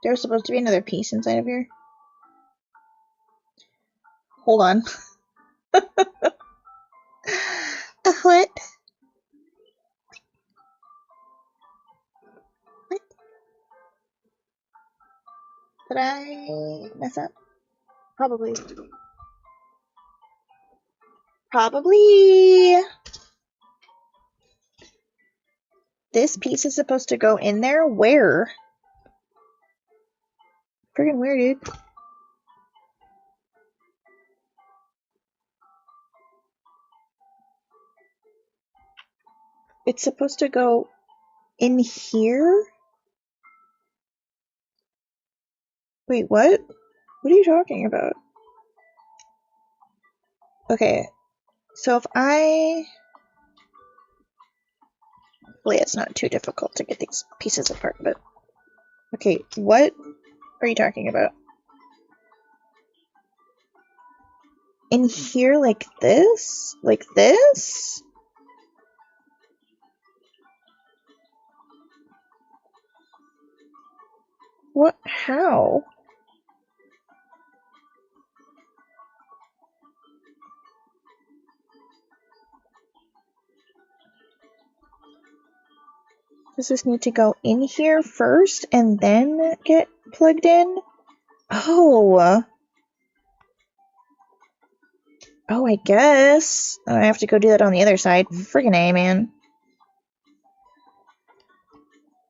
There's supposed to be another piece inside of here. Hold on. What? What? Did I mess up? Probably. Probably. This piece is supposed to go in there? Where? Friggin' weird, dude. It's supposed to go in here? Wait, what? What are you talking about? Okay, so if I... Hopefully it's not too difficult to get these pieces apart, but... Okay, what are you talking about? in here like this? Like this? What? How? Does this need to go in here first and then get plugged in? Oh. Oh, I guess. I have to go do that on the other side. Friggin' A, man.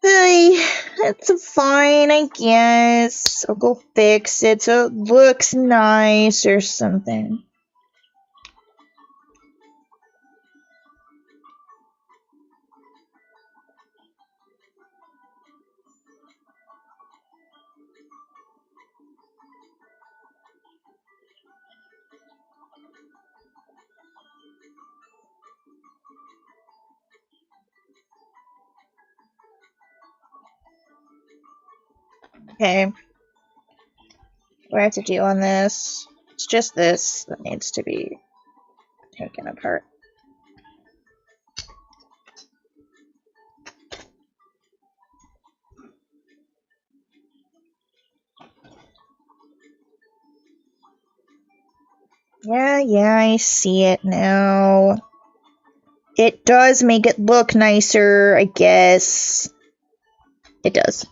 Hey, it's fine, I guess. I'll go fix it so it looks nice or something. Okay. What do I have to do on this? It's just this that needs to be taken apart. Yeah, I see it now. It does make it look nicer, I guess. It does.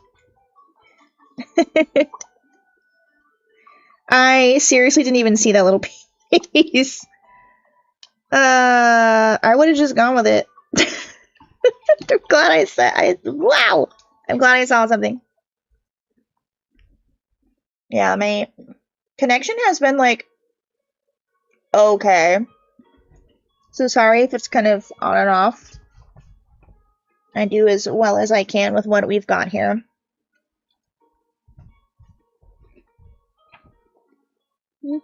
I seriously didn't even see that little piece. I would have just gone with it. I'm glad I said, wow! I'm glad I saw something. Yeah, my connection has been, like, okay. So sorry if it's kind of on and off. I do as well as I can with what we've got here. I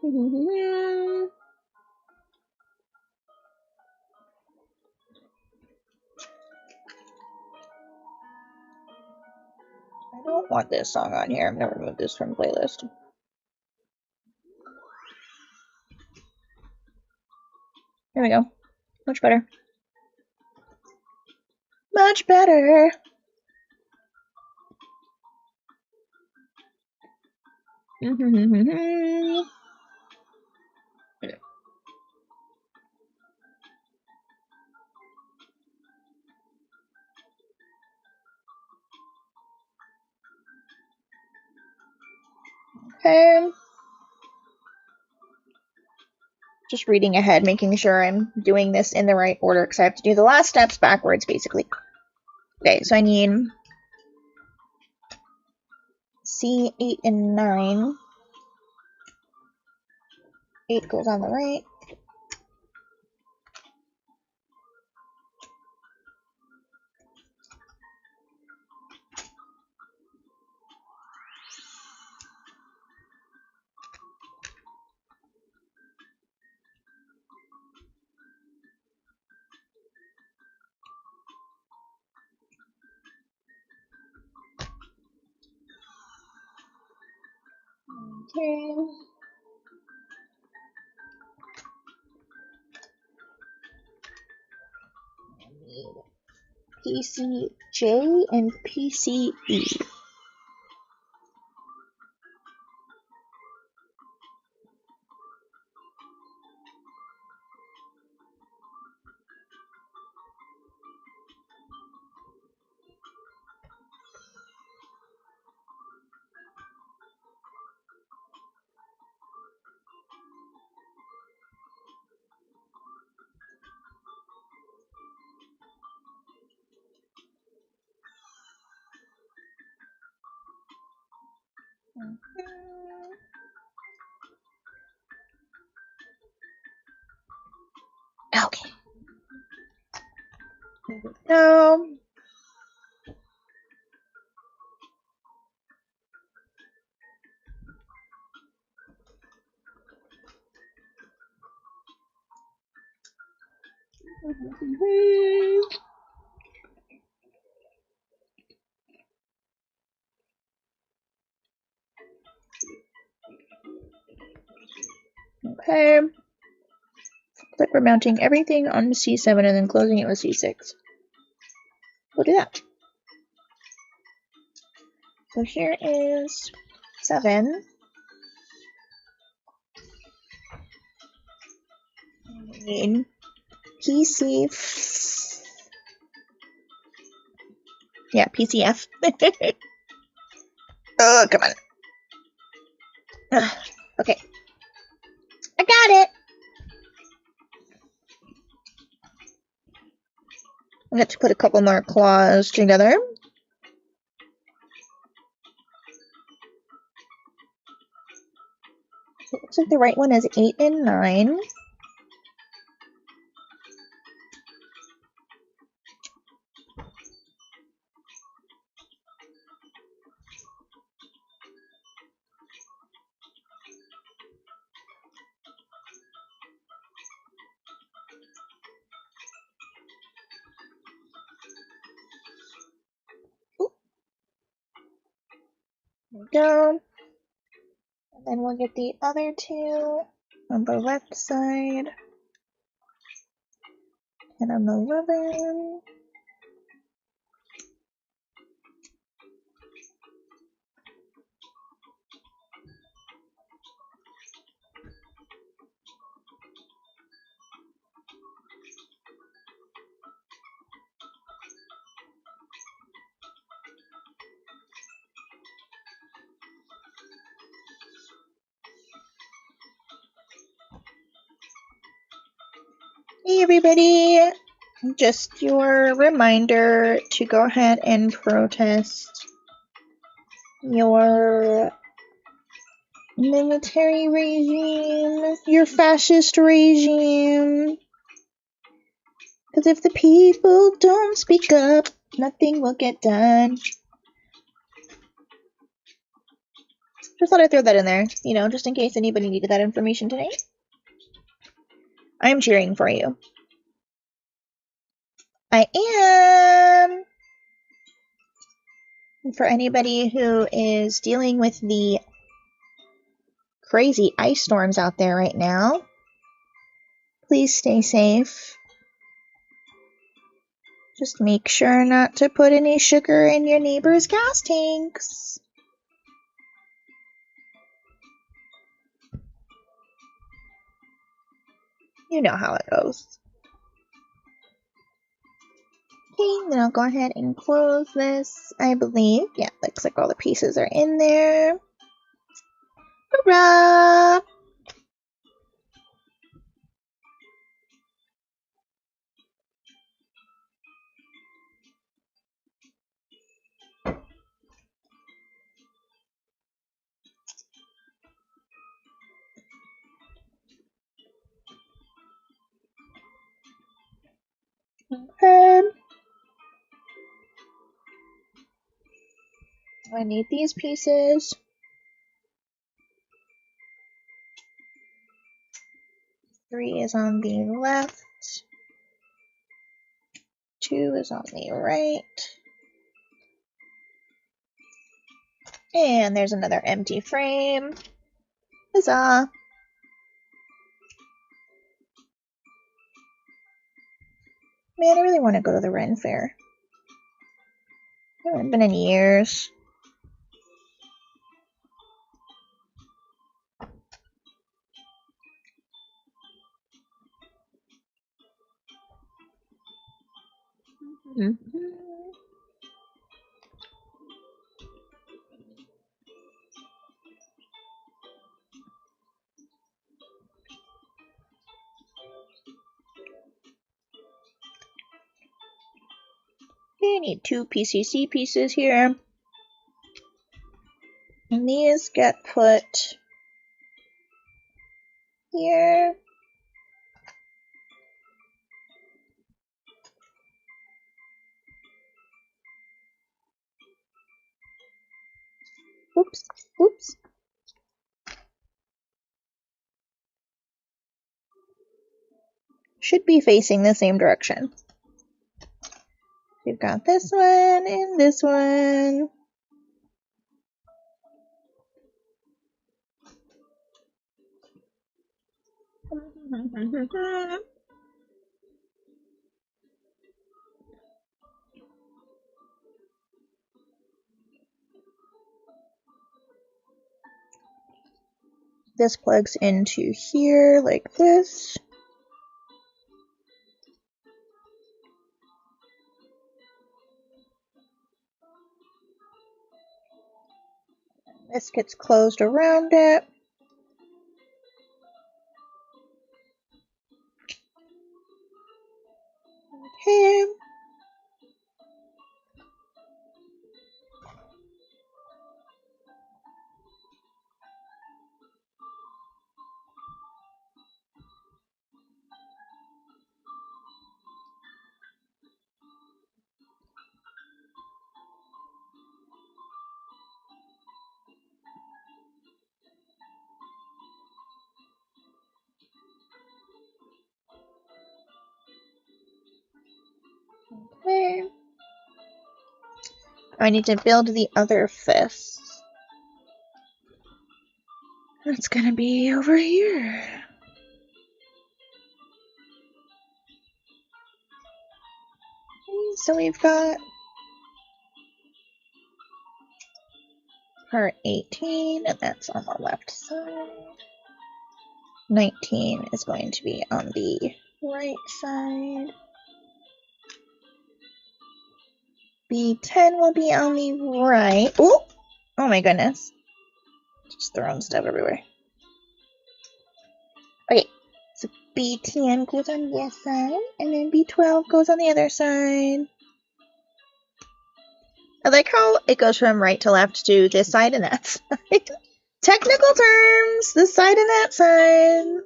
don't want this song on here. I'm gonna remove this from the playlist. There we go. Much better. Much better. Okay. Just reading ahead, making sure I'm doing this in the right order, because I have to do the last steps backwards, basically. Okay, so I need C8 and 9. 8 goes on the right. Okay. PCJ and PCE. Okay. There we go. Okay. Like we're mounting everything on C7 and then closing it with C6. We'll do that. So here is 7. We need PC. Yeah, PCF. Oh, come on. Ugh. Okay. I got it! I got to put a couple more claws together. So it looks like the right one is 8 and 9. There we go. And then we'll get the other 2 on the left side. And on the 11. Hey everybody! Just your reminder to go ahead and protest your military regime, your fascist regime. Because if the people don't speak up, nothing will get done. Just thought I'd throw that in there, you know, just in case anybody needed that information today. I'm cheering for you. I am! And for anybody who is dealing with the crazy ice storms out there right now, please stay safe. Just make sure not to put any sugar in your neighbor's gas tanks. You know how it goes. Okay, then I'll go ahead and close this, I believe. Yeah, looks like all the pieces are in there. Hurrah! Okay. I need these pieces. Three is on the left. 2 is on the right. And there's another empty frame. Huzzah! Man, I really want to go to the Ren Fair. I haven't been in years. We need 2 PCC pieces here. And these get put here. Oops, oops. Should be facing the same direction. We've got this one and this one. This plugs into here like this. This gets closed around it. Okay. Okay. I need to build the other fist. That's gonna be over here. Okay, so we've got part 18, and that's on the left side. 19 is going to be on the right side. B10 will be on the right. Ooh! Oh my goodness. Just throwing stuff everywhere. Okay, so B10 goes on this side, and then B12 goes on the other side. I like how it goes from right to left to this side and that side. Technical terms! This side and that side.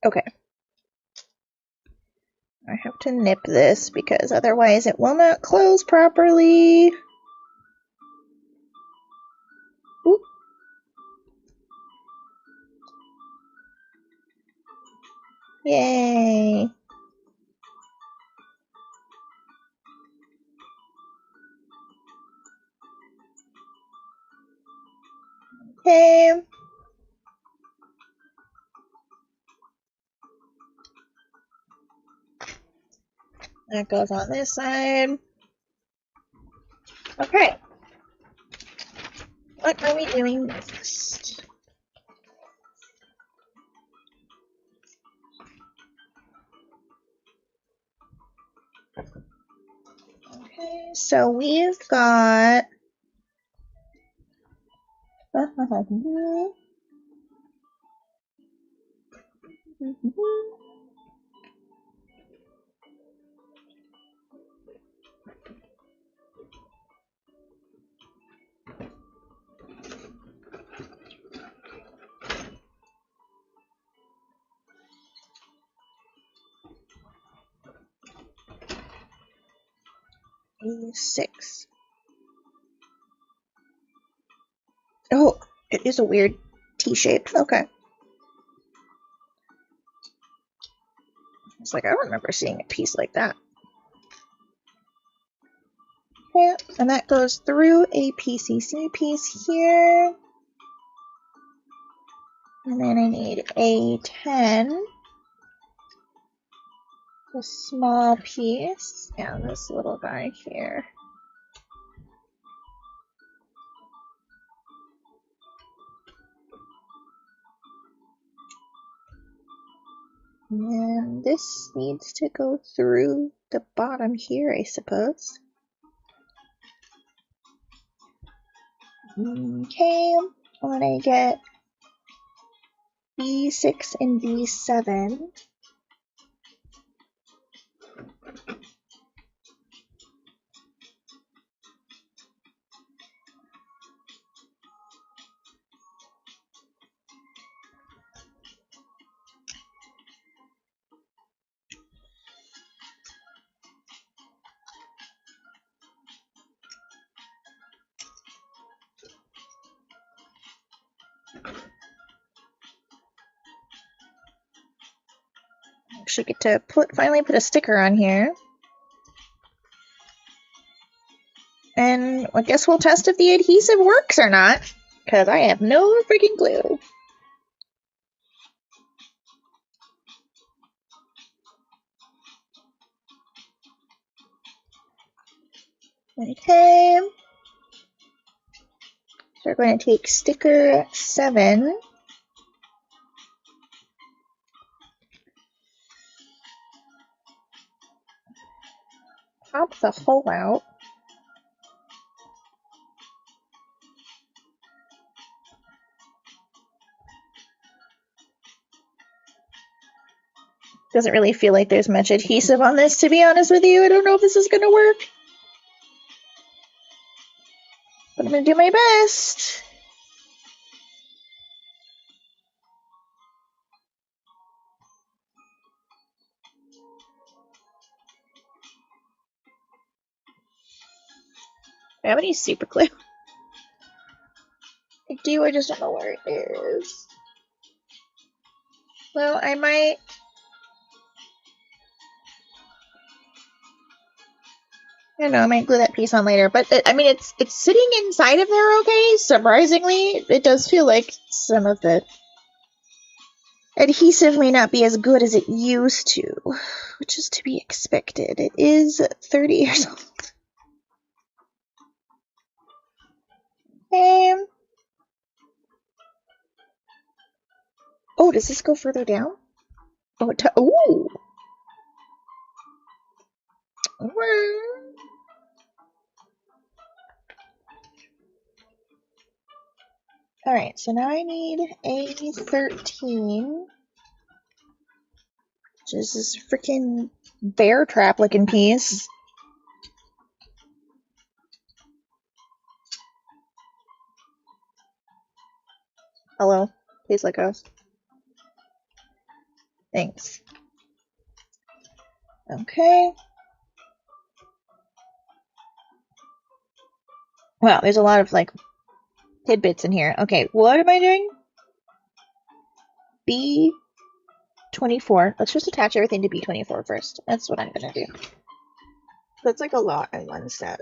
Okay. I have to nip this because otherwise it will not close properly. Oop. Yay. Okay. That goes on this side. Okay. What are we doing next? Okay, so we've got A6. Oh, it is a weird T-shape. Okay. It's like, I don't remember seeing a piece like that. Okay, and that goes through a PCC piece here. And then I need A10. A small piece. And this little guy here. And this needs to go through the bottom here, I suppose. Okay, when I get B6 and B7, Actually get to finally put a sticker on here. And I guess we'll test if the adhesive works or not, because I have no freaking clue. Okay. So we're going to take sticker 7. Pop the hole out. Doesn't really feel like there's much adhesive on this, to be honest with you. I don't know if this is going to work. But I'm going to do my best. I have any super glue? I do, I just don't know where it is. Well, I might... I don't know, I might glue that piece on later, but I mean, it's sitting inside of there okay. Surprisingly, it does feel like some of the adhesive may not be as good as it used to, which is to be expected. It is 30 years old. Okay. Oh, does this go further down? Oh, ooh. Alright, so now I need a 13, which is this freaking bear trap looking piece. Hello, please let go. Thanks. Okay. Wow, there's a lot of like tidbits in here. Okay, what am I doing? B24. Let's just attach everything to B24 first. That's what I'm gonna do. That's like a lot in one step.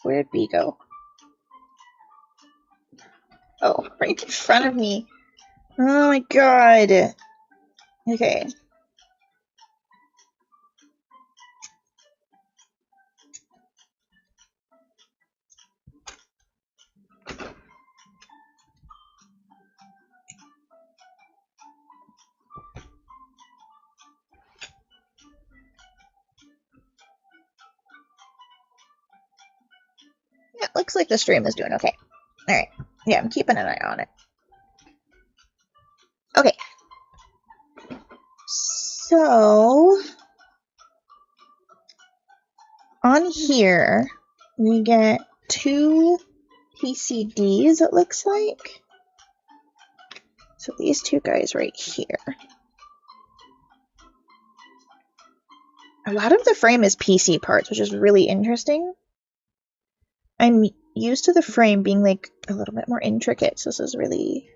Where'd B go? Oh, right in front of me. Oh my god. Okay. Yeah, looks like the stream is doing okay. Alright. Yeah, I'm keeping an eye on it. Okay. So, on here, we get 2 PCDs, it looks like. So these 2 guys right here. A lot of the frame is PC parts, which is really interesting. I'm used to the frame being like a little bit more intricate, so this is really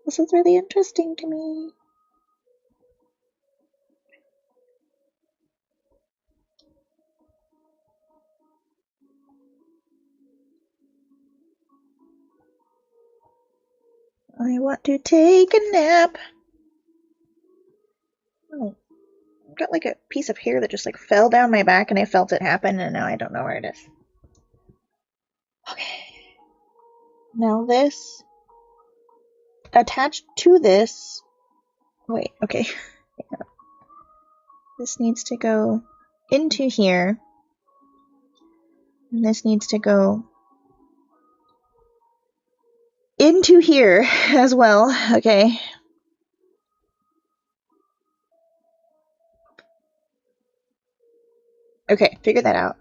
interesting to me. I want to take a nap. Oh, I've got like a piece of hair that just like fell down my back and I felt it happen and now I don't know where it is. Okay. Now this, attached to this, wait, okay. This needs to go into here. And this needs to go into here as well. Okay. Okay, figure that out.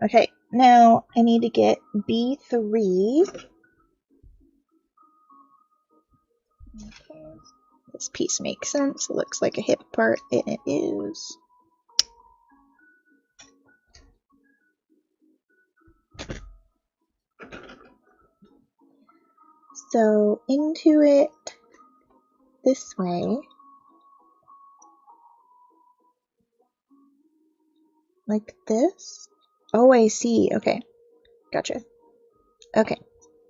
Okay, now I need to get B3. Okay. This piece makes sense. It looks like a hip part, and it is. So into it, this way. Like this? Oh, I see. Okay. Gotcha. Okay.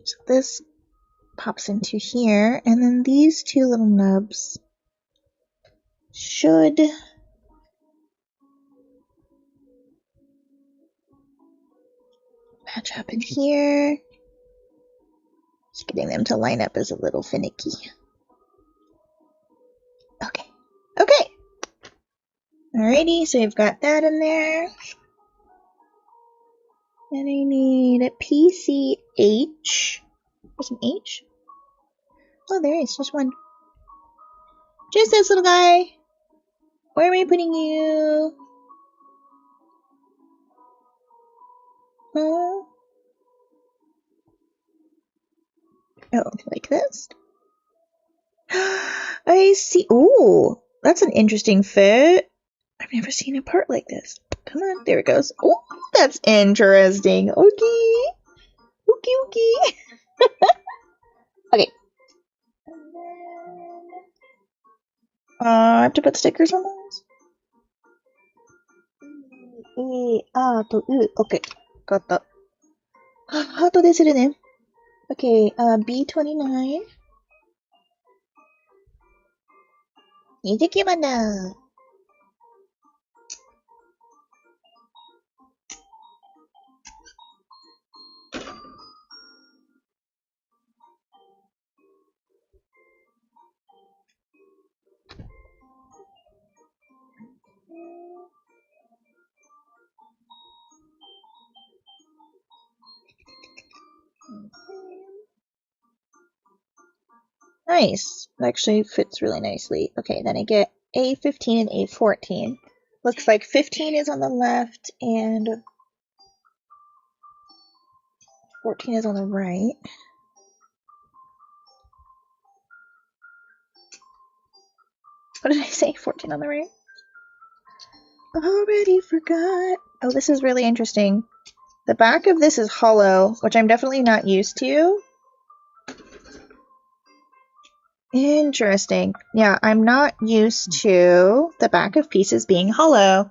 So this pops into here, and then these two little nubs should match up in here. Just getting them to line up is a little finicky. Okay. Okay. Alrighty, so we've got that in there. And I need a PCH. There's an H? Oh, there is. Just one. Just this little guy. Where am I putting you? Oh, like this? I see. Ooh, that's an interesting fit. I've never seen a part like this. Come on, there it goes. Oh, that's interesting. Okay. Okay. Okay. I have to put stickers on those? Okay. Got that. ハートでするね。Okay, B29. 20番だ。Nice. It actually fits really nicely. Okay, then I get A15 and A14. Looks like 15 is on the left and 14 is on the right. What did I say? 14 on the right? Already forgot. Oh, this is really interesting. The back of this is hollow, which I'm definitely not used to. Interesting. Yeah, I'm not used to the back of pieces being hollow.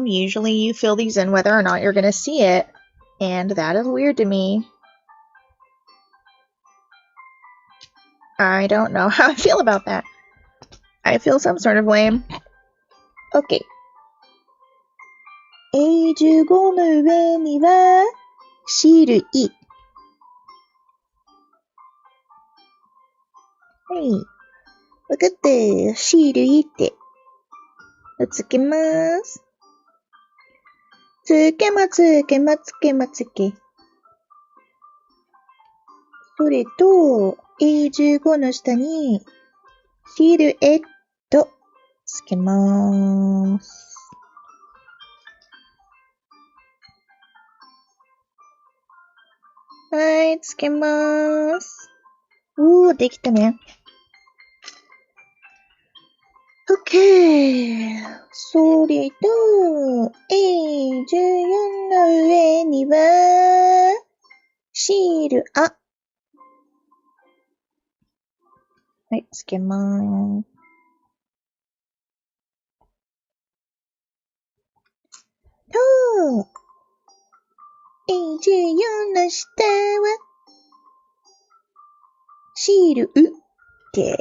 Usually you fill these in whether or not you're gonna see it, and that is weird to me. I don't know how I feel about that. I feel some sort of way. Okay. A15の上にはシルイ。はい。わかった。シルイってつけます。つけまつけまつけまつけ。それと A15 の下にシルエットつけます。はい、つけます。できたね。OK。それと、A14 の上には、シール、はい、つけます。と、A14 の下は、シール、で。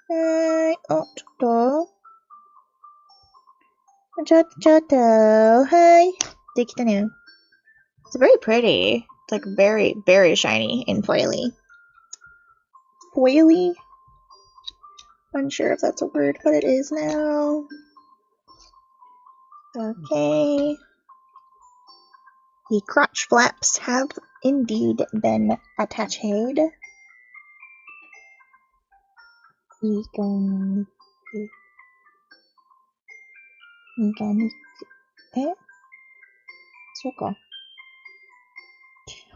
はい。ちょっと。はい。できたね。It's very pretty. It's like very, very shiny and foily. Foily? Unsure if that's a word, but it is now. Okay. The crotch flaps have indeed been attached.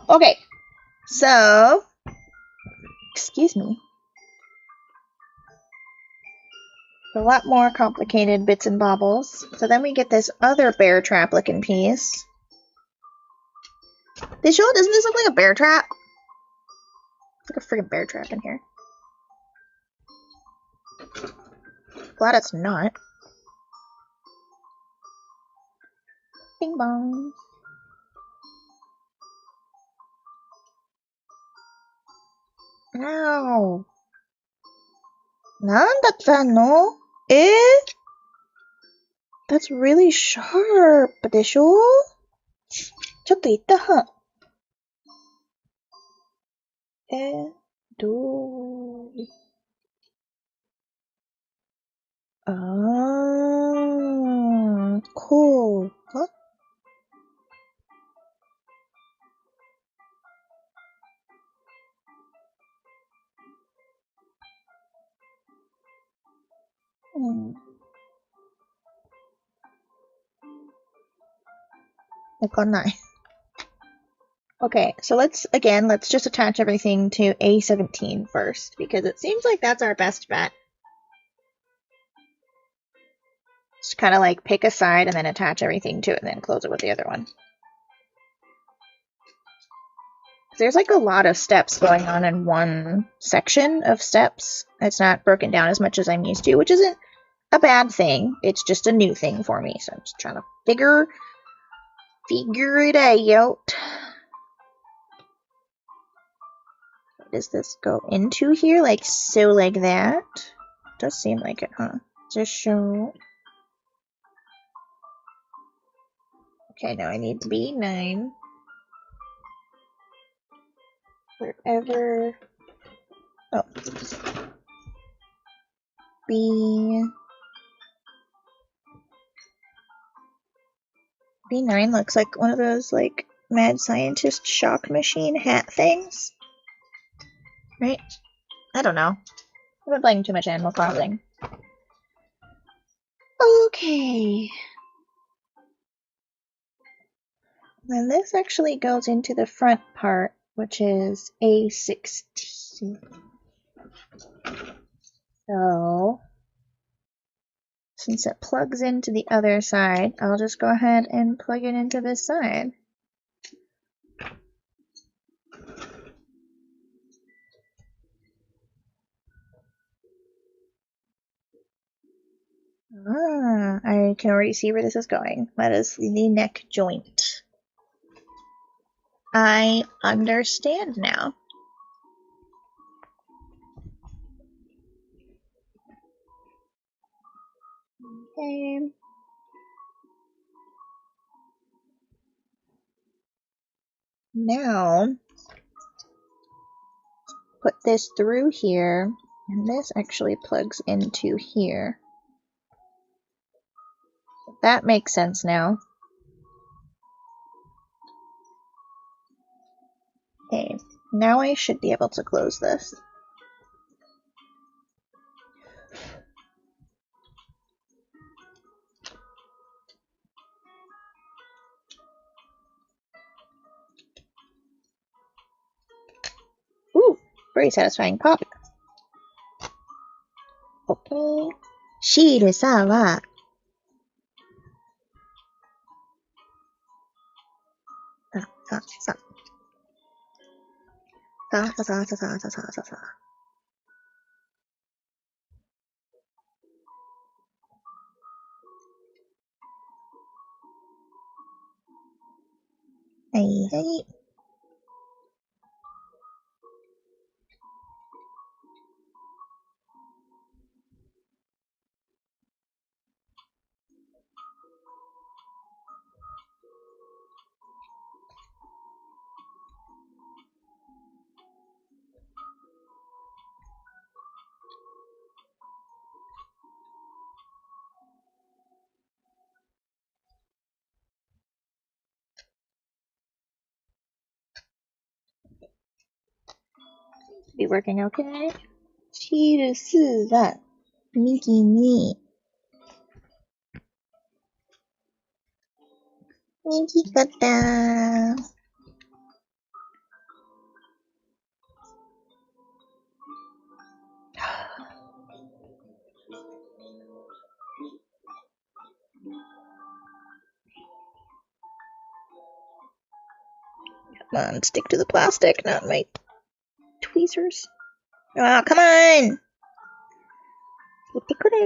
Okay, so, excuse me. A lot more complicated bits and bobbles. So then we get this other bear trap looking piece. Doesn't this look like a bear trap? It's like a friggin' bear trap in here. Glad it's not. Bing bong. Ow. なんだったの? That's really sharp でしょ? ちょっと痛は。こうか? Okay, so let's just attach everything to A17 first, because it seems like that's our best bet. Just kind of like pick a side and then attach everything to it and then close it with the other one. There's like a lot of steps going on in one section of steps. It's not broken down as much as I'm used to, which isn't a bad thing. It's just a new thing for me, so I'm just trying to figure it out. Does this go into here? Like so, like that? Does seem like it, huh? Just show. Okay, now I need B9. Wherever. Oh. B9 looks like one of those, like, mad scientist shock machine hat things. Right? I don't know. I've been playing too much Animal Crossing. Okay. Then this actually goes into the front part, which is A16. So, since it plugs into the other side, I'll just go ahead and plug it into this side. I can already see where this is going. That is the neck joint. I understand now. Okay. Now, put this through here, and this actually plugs into here. That makes sense now. Okay, now I should be able to close this. Ooh, very satisfying pop. Okay. シールさは、さ。はいはい。Be working okay. シール数は右に右肩。Come on, stick to the plastic, not my tweezers. Oh, come on! 言ってくれ。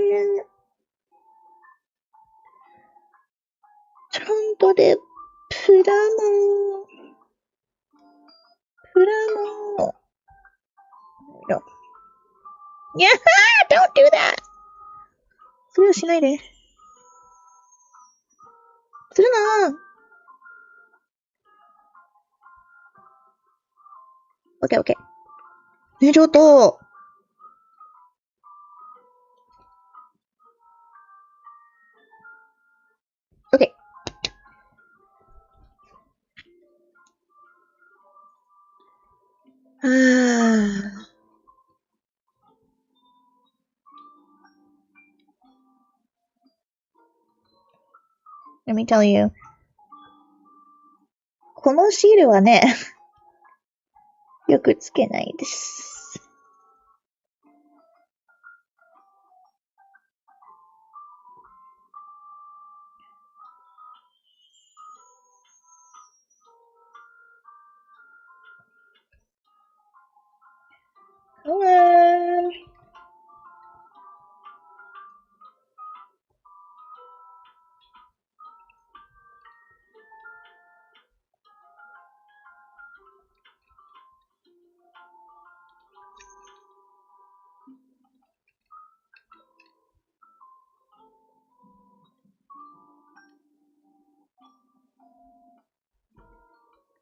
ちゃんとで、プラモ。No. Yeah, don't do that! それはしないで。するな。OK。ね、ちょっと。OK。Let me tell you. このシールはね、よくつけないです。Come on.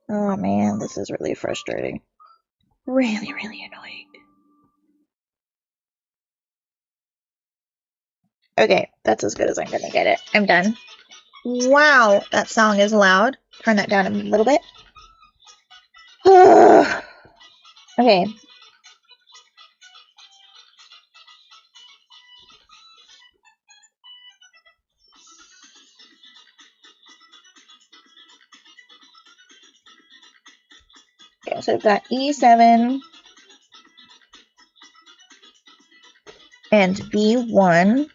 Oh man, this is really frustrating. Really annoying. Okay, that's as good as I'm gonna get it. I'm done. Wow, that song is loud. Turn that down a little bit. Okay. Okay, so I've got E7 and B1.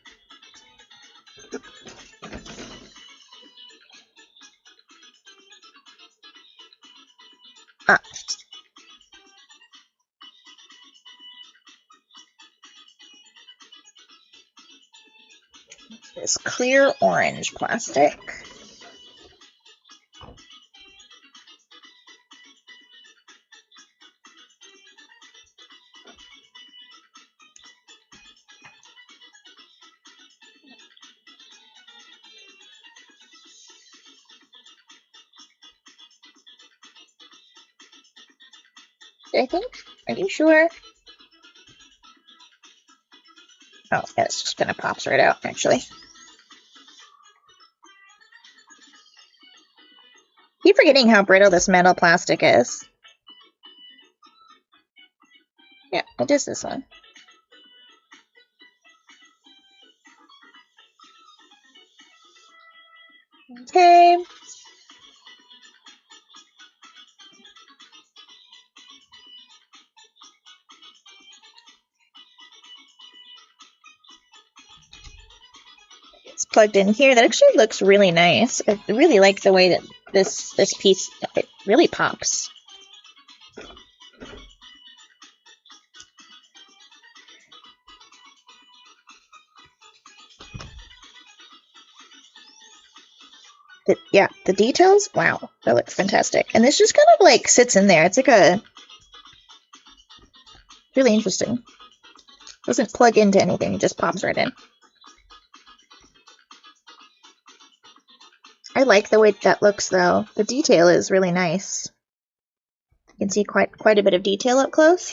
Ah. This clear orange plastic. I think? Are you sure? Oh, yeah, it's just gonna pops right out, actually. Keep forgetting how brittle this metal plastic is. Yeah, it is this one. Okay. It's plugged in here. That actually looks really nice. I really like the way that this piece, it really pops. Yeah, the details, wow, that looks fantastic. And this just kind of like sits in there. It's like a really interesting. Doesn't plug into anything, it just pops right in. I like the way that looks though. The detail is really nice. You can see quite a bit of detail up close.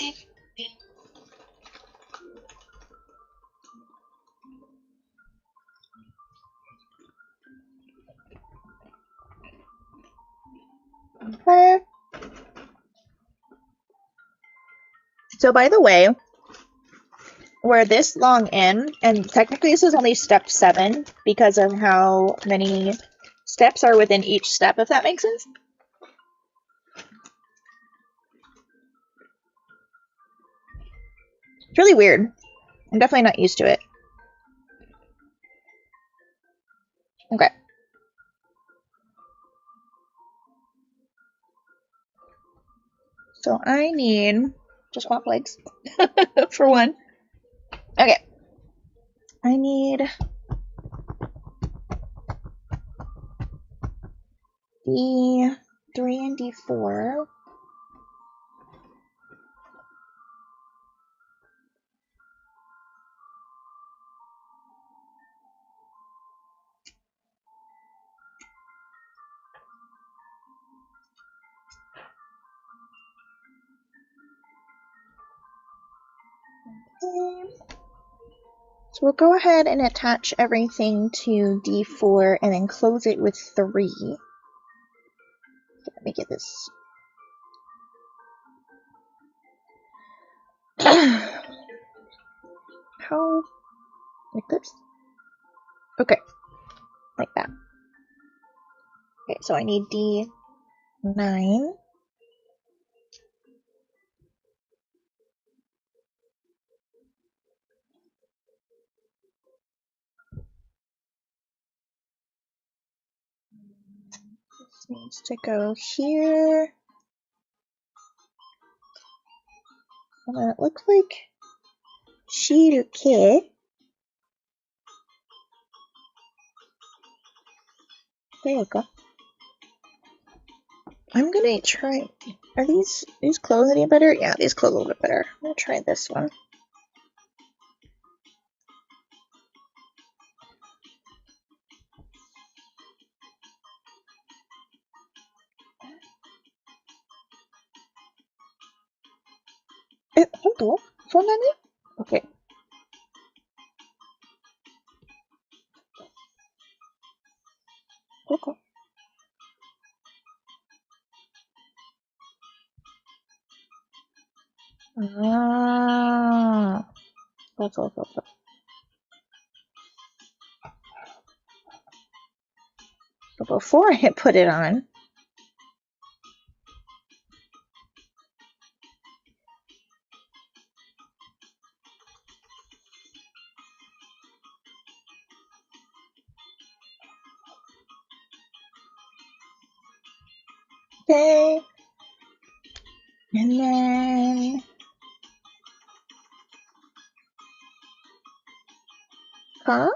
Okay. So by the way, we're this long in, and technically this is only step 7 because of how many steps are within each step, if that makes sense. It's really weird. I'm definitely not used to it. Okay. So I need Just swap legs. For one. Okay. I need D3 and D4. Okay. So we'll go ahead and attach everything to D4 and then close it with 3. Let me get this. How? Like this? Okay. Like that. Okay, so I need D9. This needs to go here. And then it looks like Shirukei. There you go. I'm gonna try. Are these clothes any better? Yeah, these clothes a little bit better. I'm gonna try this one. Honto? そんなに? Okay. Okay. Ah. So. So before I put it on, okay, and then huh?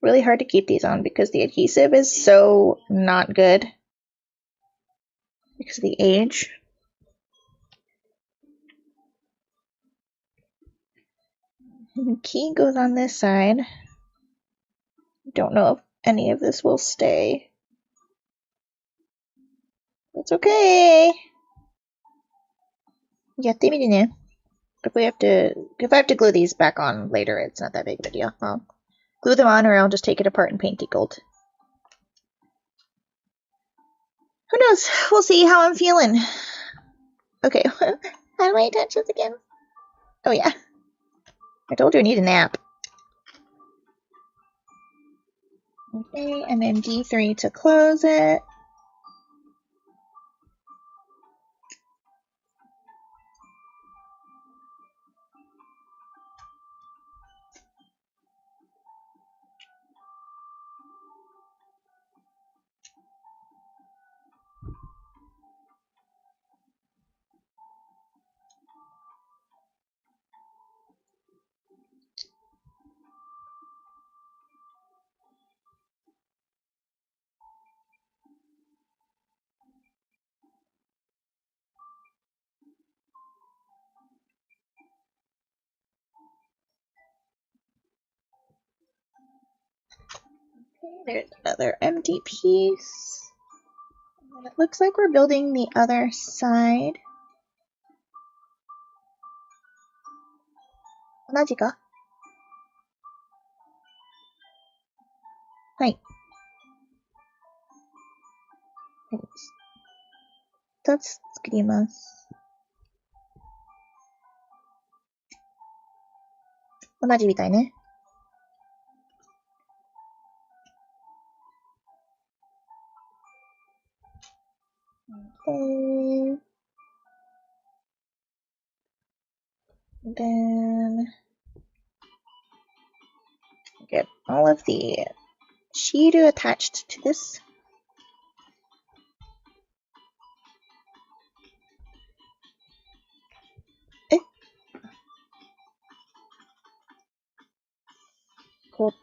Really hard to keep these on because the adhesive is so not good because of the age. The key goes on this side. Don't know if any of this will stay. That's okay. If I have to glue these back on later, it's not that big of a deal. I'll glue them on or I'll just take it apart and paint it gold. Who knows? We'll see how I'm feeling. Okay, how do I attach this again? Oh yeah. I told you I need a nap. Okay, and then D3 to close it. Okay, there's another empty piece. And it looks like we're building the other side. 同じか?はい。一つ作ります。同じみたいね。Then get all of the Sharou attached to this. Cool.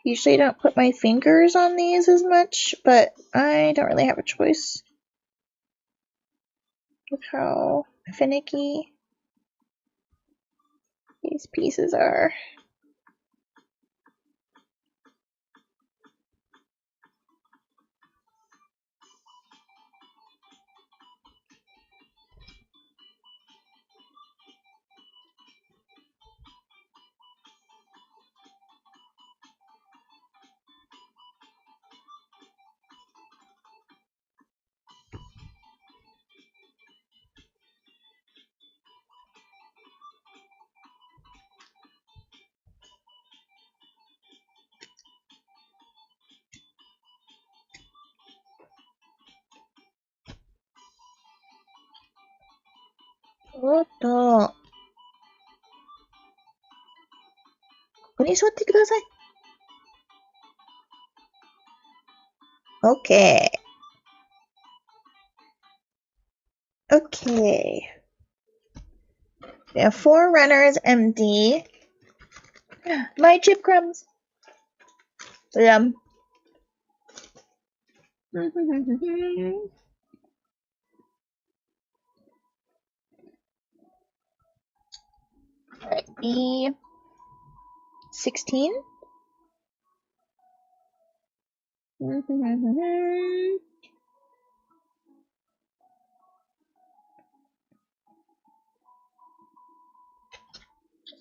Usually I don't put my fingers on these as much, but I don't really have a choice with how finicky these pieces are. What the? ここに座ってください。Okay. Okay. We have 4 runners MD. My chip crumbs. Yum. Alright, B16.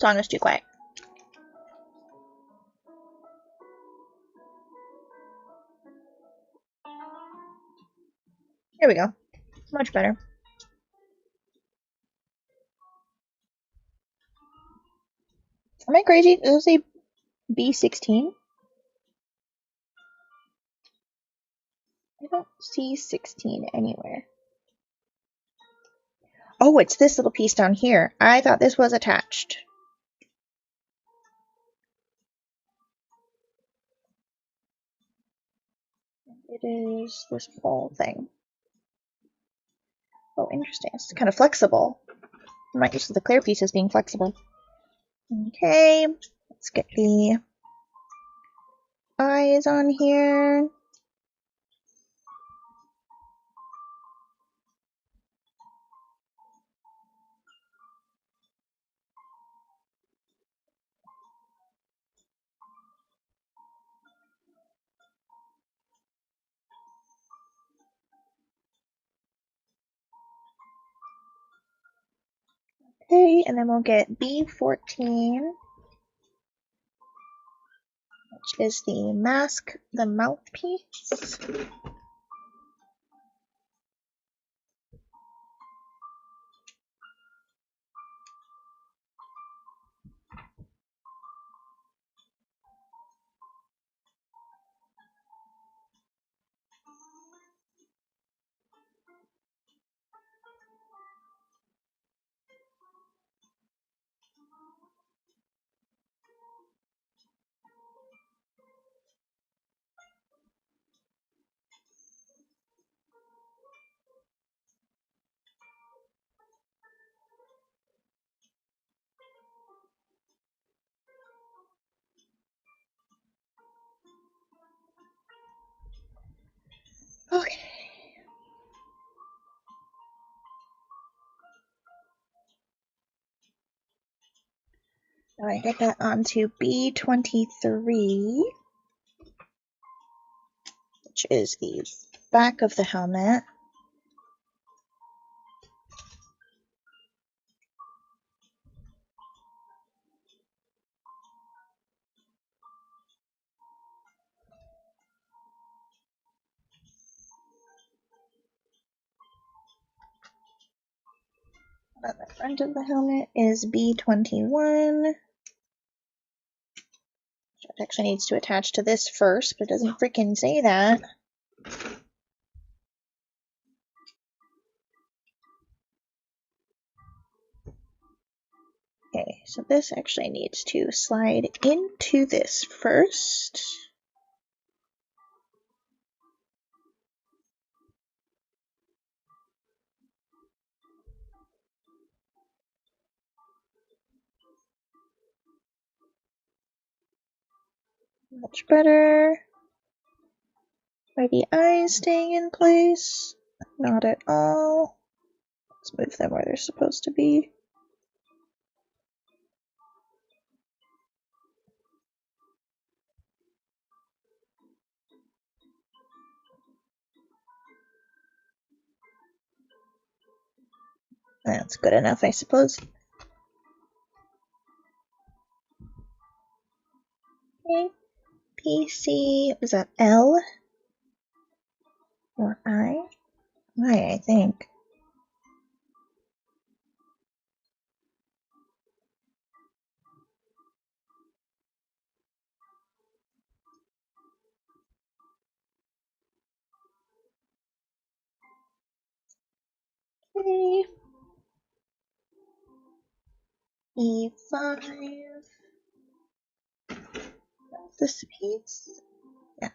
Song is too quiet. Here we go. Much better. Am I crazy? Does it say B16? I don't see 16 anywhere. Oh, it's this little piece down here. I thought this was attached. It is this ball thing. Oh, interesting. It's kind of flexible. I'm not used to the clear pieces being flexible. Okay, let's get the eyes on here. Okay, and then we'll get B14, which is the mask, the mouthpiece. I get that onto B23, which is the back of the helmet. On the front of the helmet is B21. It actually needs to attach to this first, but it doesn't freaking say that. Okay, so this actually needs to slide into this first. Much better. Are the eyes staying in place? Not at all. Let's move them where they're supposed to be. That's good enough, I suppose. Okay. PC, was that L? Or I? I think. Okay. E5. This piece? Yeah.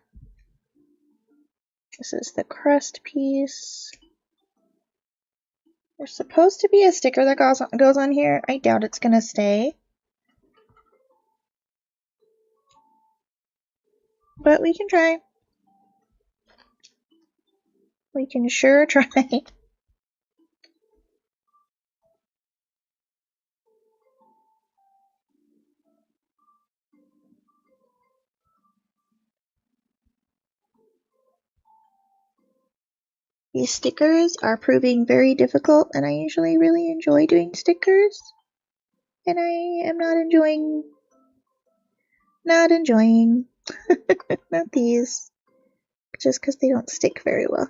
This is the crust piece. There's supposed to be a sticker that goes on here. I doubt it's gonna stay. But we can try. We can sure try. These stickers are proving very difficult, and I usually really enjoy doing stickers. And I am not enjoying not these, just because they don't stick very well.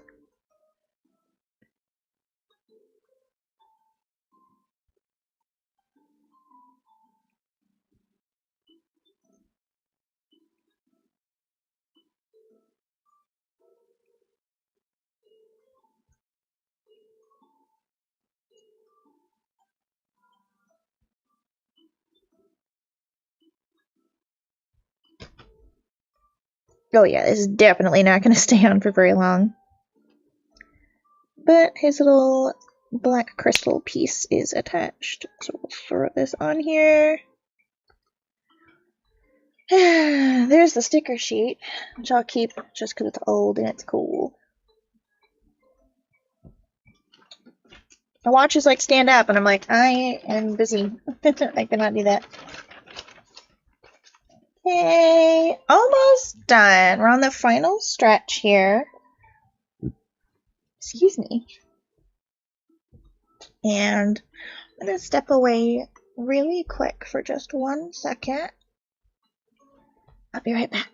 Oh yeah, this is definitely not going to stay on for very long. But his little black crystal piece is attached. So we'll throw this on here. There's the sticker sheet, which I'll keep just because it's old and it's cool. My watch is like stand up, and I'm like, I am busy. I cannot do that. Okay, almost done. We're on the final stretch here. Excuse me. And I'm going to step away really quick for just 1 second. I'll be right back.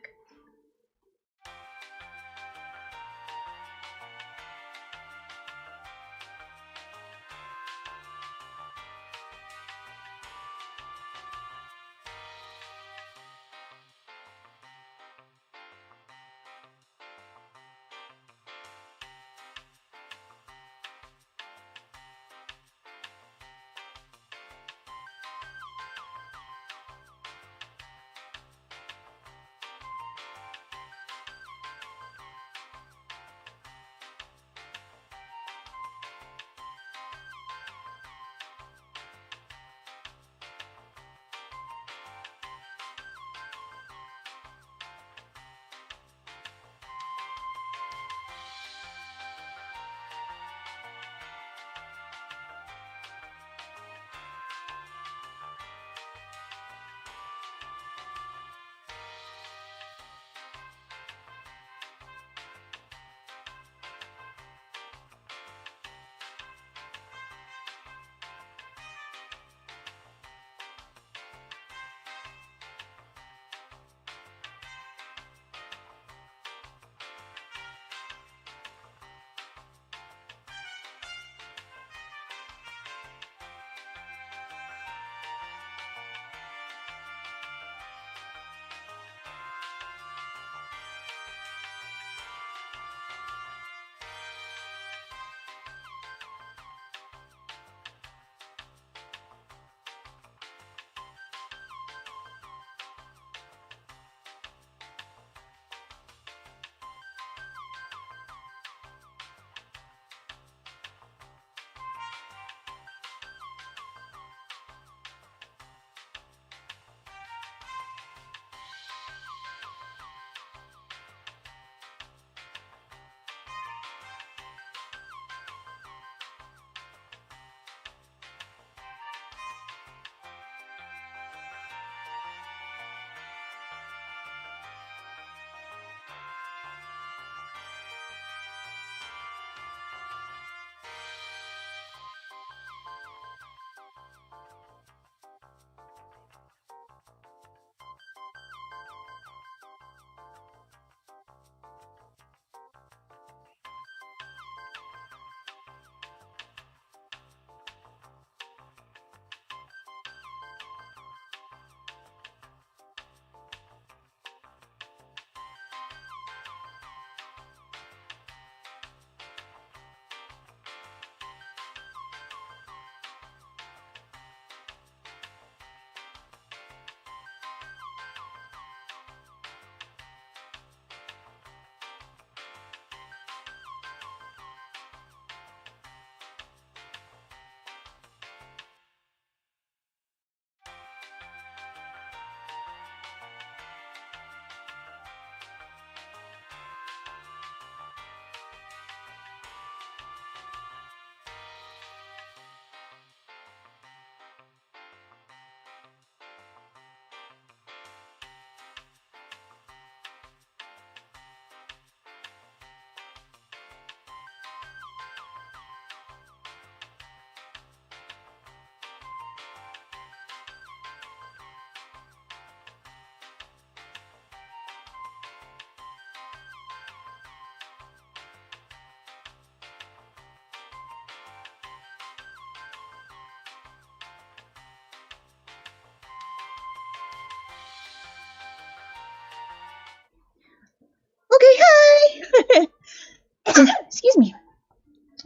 Excuse me.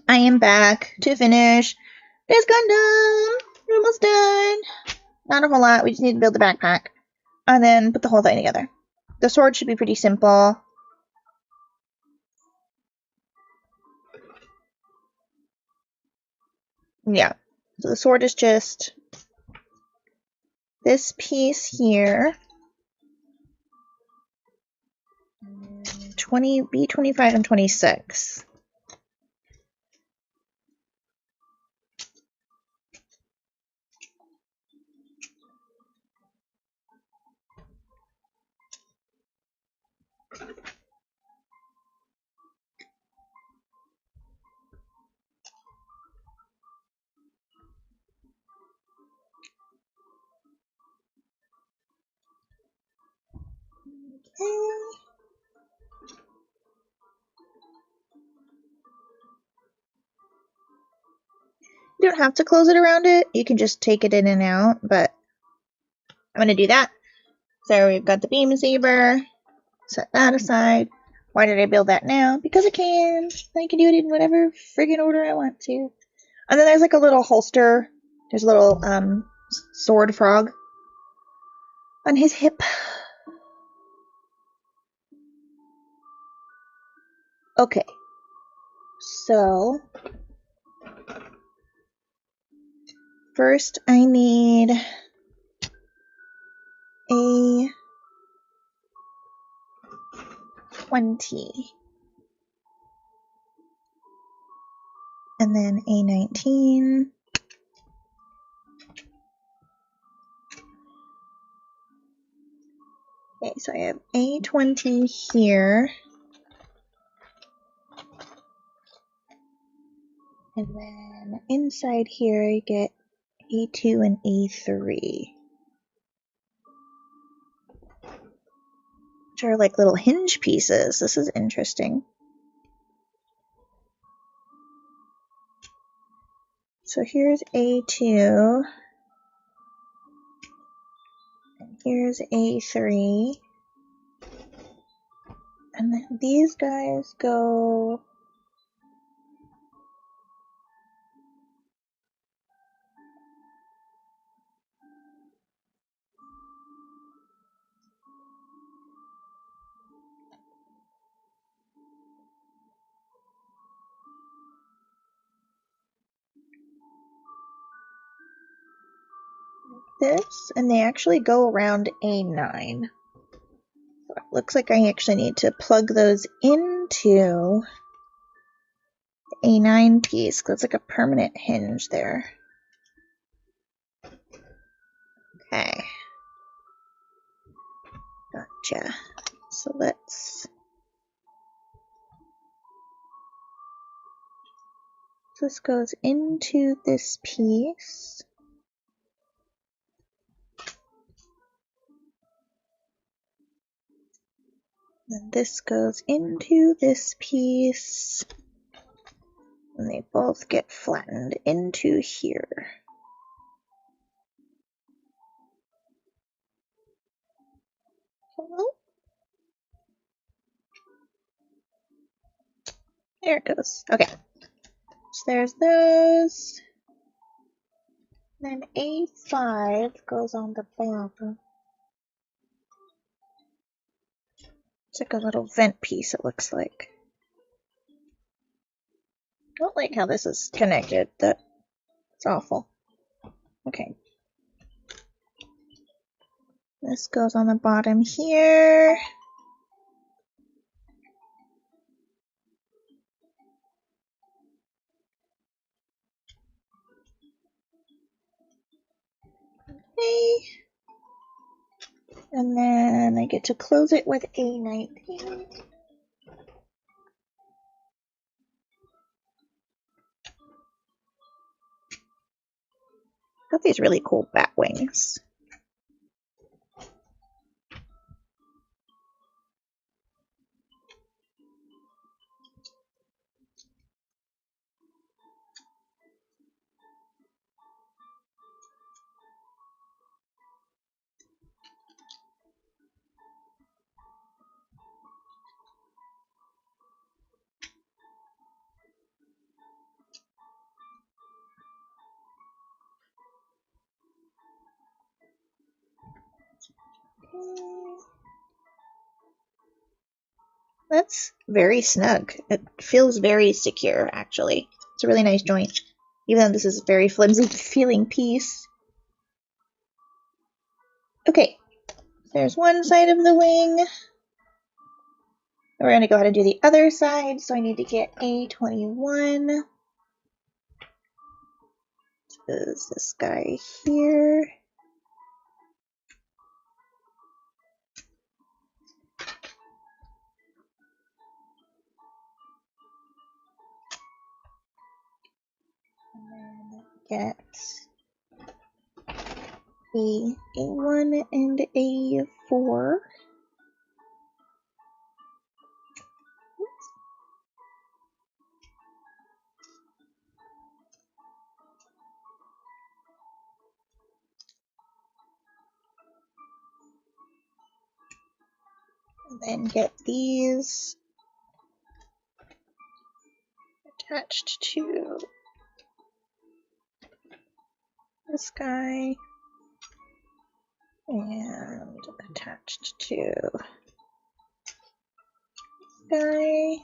I am back to finish this Gundam. We're almost done. Not a whole lot. We just need to build the backpack. And then put the whole thing together. The sword should be pretty simple. Yeah. So the sword is just this piece here. B25 and 26. You don't have to close it around it. You can just take it in and out, but I'm going to do that. So we've got the beam saber. Set that aside. Why did I build that now? Because I can. I can do it in whatever friggin' order I want to. And then there's like a little holster. There's a little sword frog on his hip. Okay. So first I need a 20. And then a 19. Okay, so I have a 20 here. And then inside here I get A2 and A3. Which are like little hinge pieces. This is interesting. So here's A2. And here's A3. And then these guys go... this, and they actually go around A9. So it looks like I actually need to plug those into the A9 piece, because it's like a permanent hinge there. Okay. Gotcha. So let's... So this goes into this piece. Then this goes into this piece. And they both get flattened into here. There it goes. Okay. So there's those. Then A5 goes on the bottom. It's like a little vent piece, it looks like. I don't like how this is connected. That's awful. Okay. This goes on the bottom here. Okay. And then I get to close it with A19. Got these really cool bat wings. That's very snug. It feels very secure, actually. It's a really nice joint, even though this is a very flimsy feeling piece. Okay, there's one side of the wing. We're going to go ahead and do the other side, so I need to get A21. This is this guy here. And then get A1 and A4. And then get these attached to this guy and attached to this guy.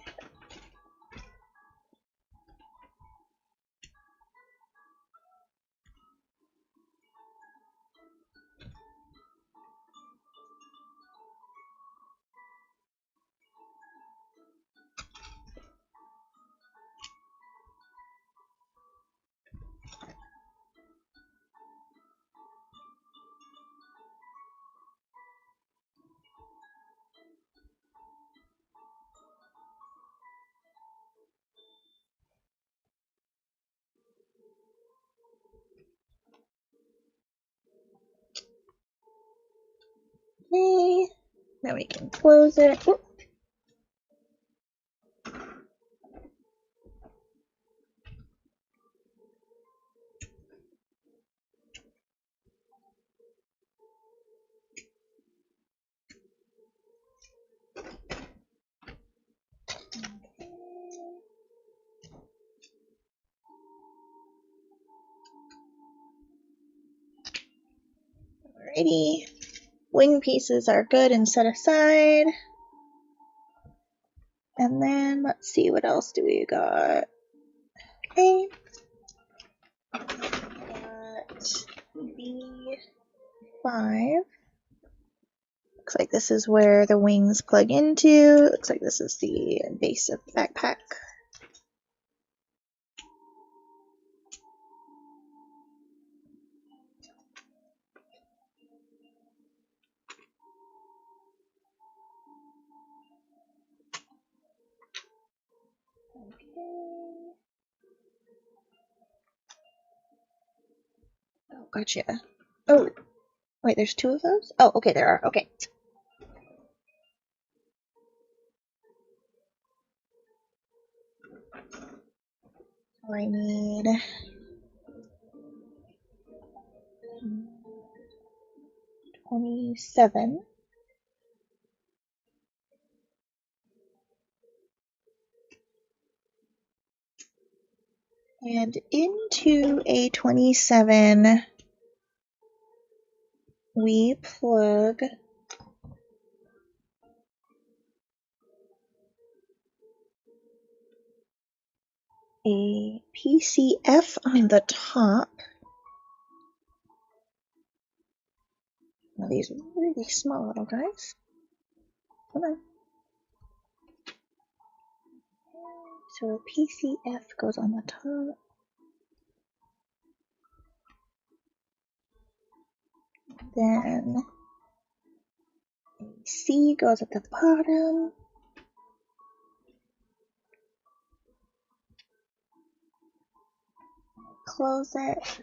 Okay, now we can close it. Whoop. Alrighty, wing pieces are good and set aside. And then let's see, what else do we got? Okay, got B5. Looks like this is where the wings plug into. Looks like this is the base of the backpack. Oh, gotcha. Oh, wait, there's two of those? Oh, okay, there are. Okay. So I need 27. And into a 27, we plug a PCF on the top. Now these are really small little guys. Come on. So a PCF goes on the top. Then a C goes at the bottom. Close it.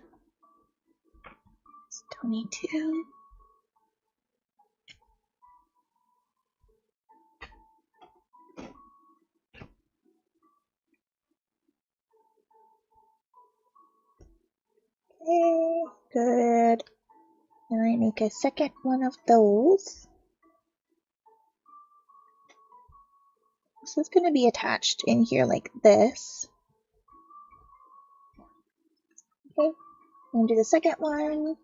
It's 22. Okay, good. Now I make a second one of those. This is going to be attached in here like this. Okay, I'm going to do the second one.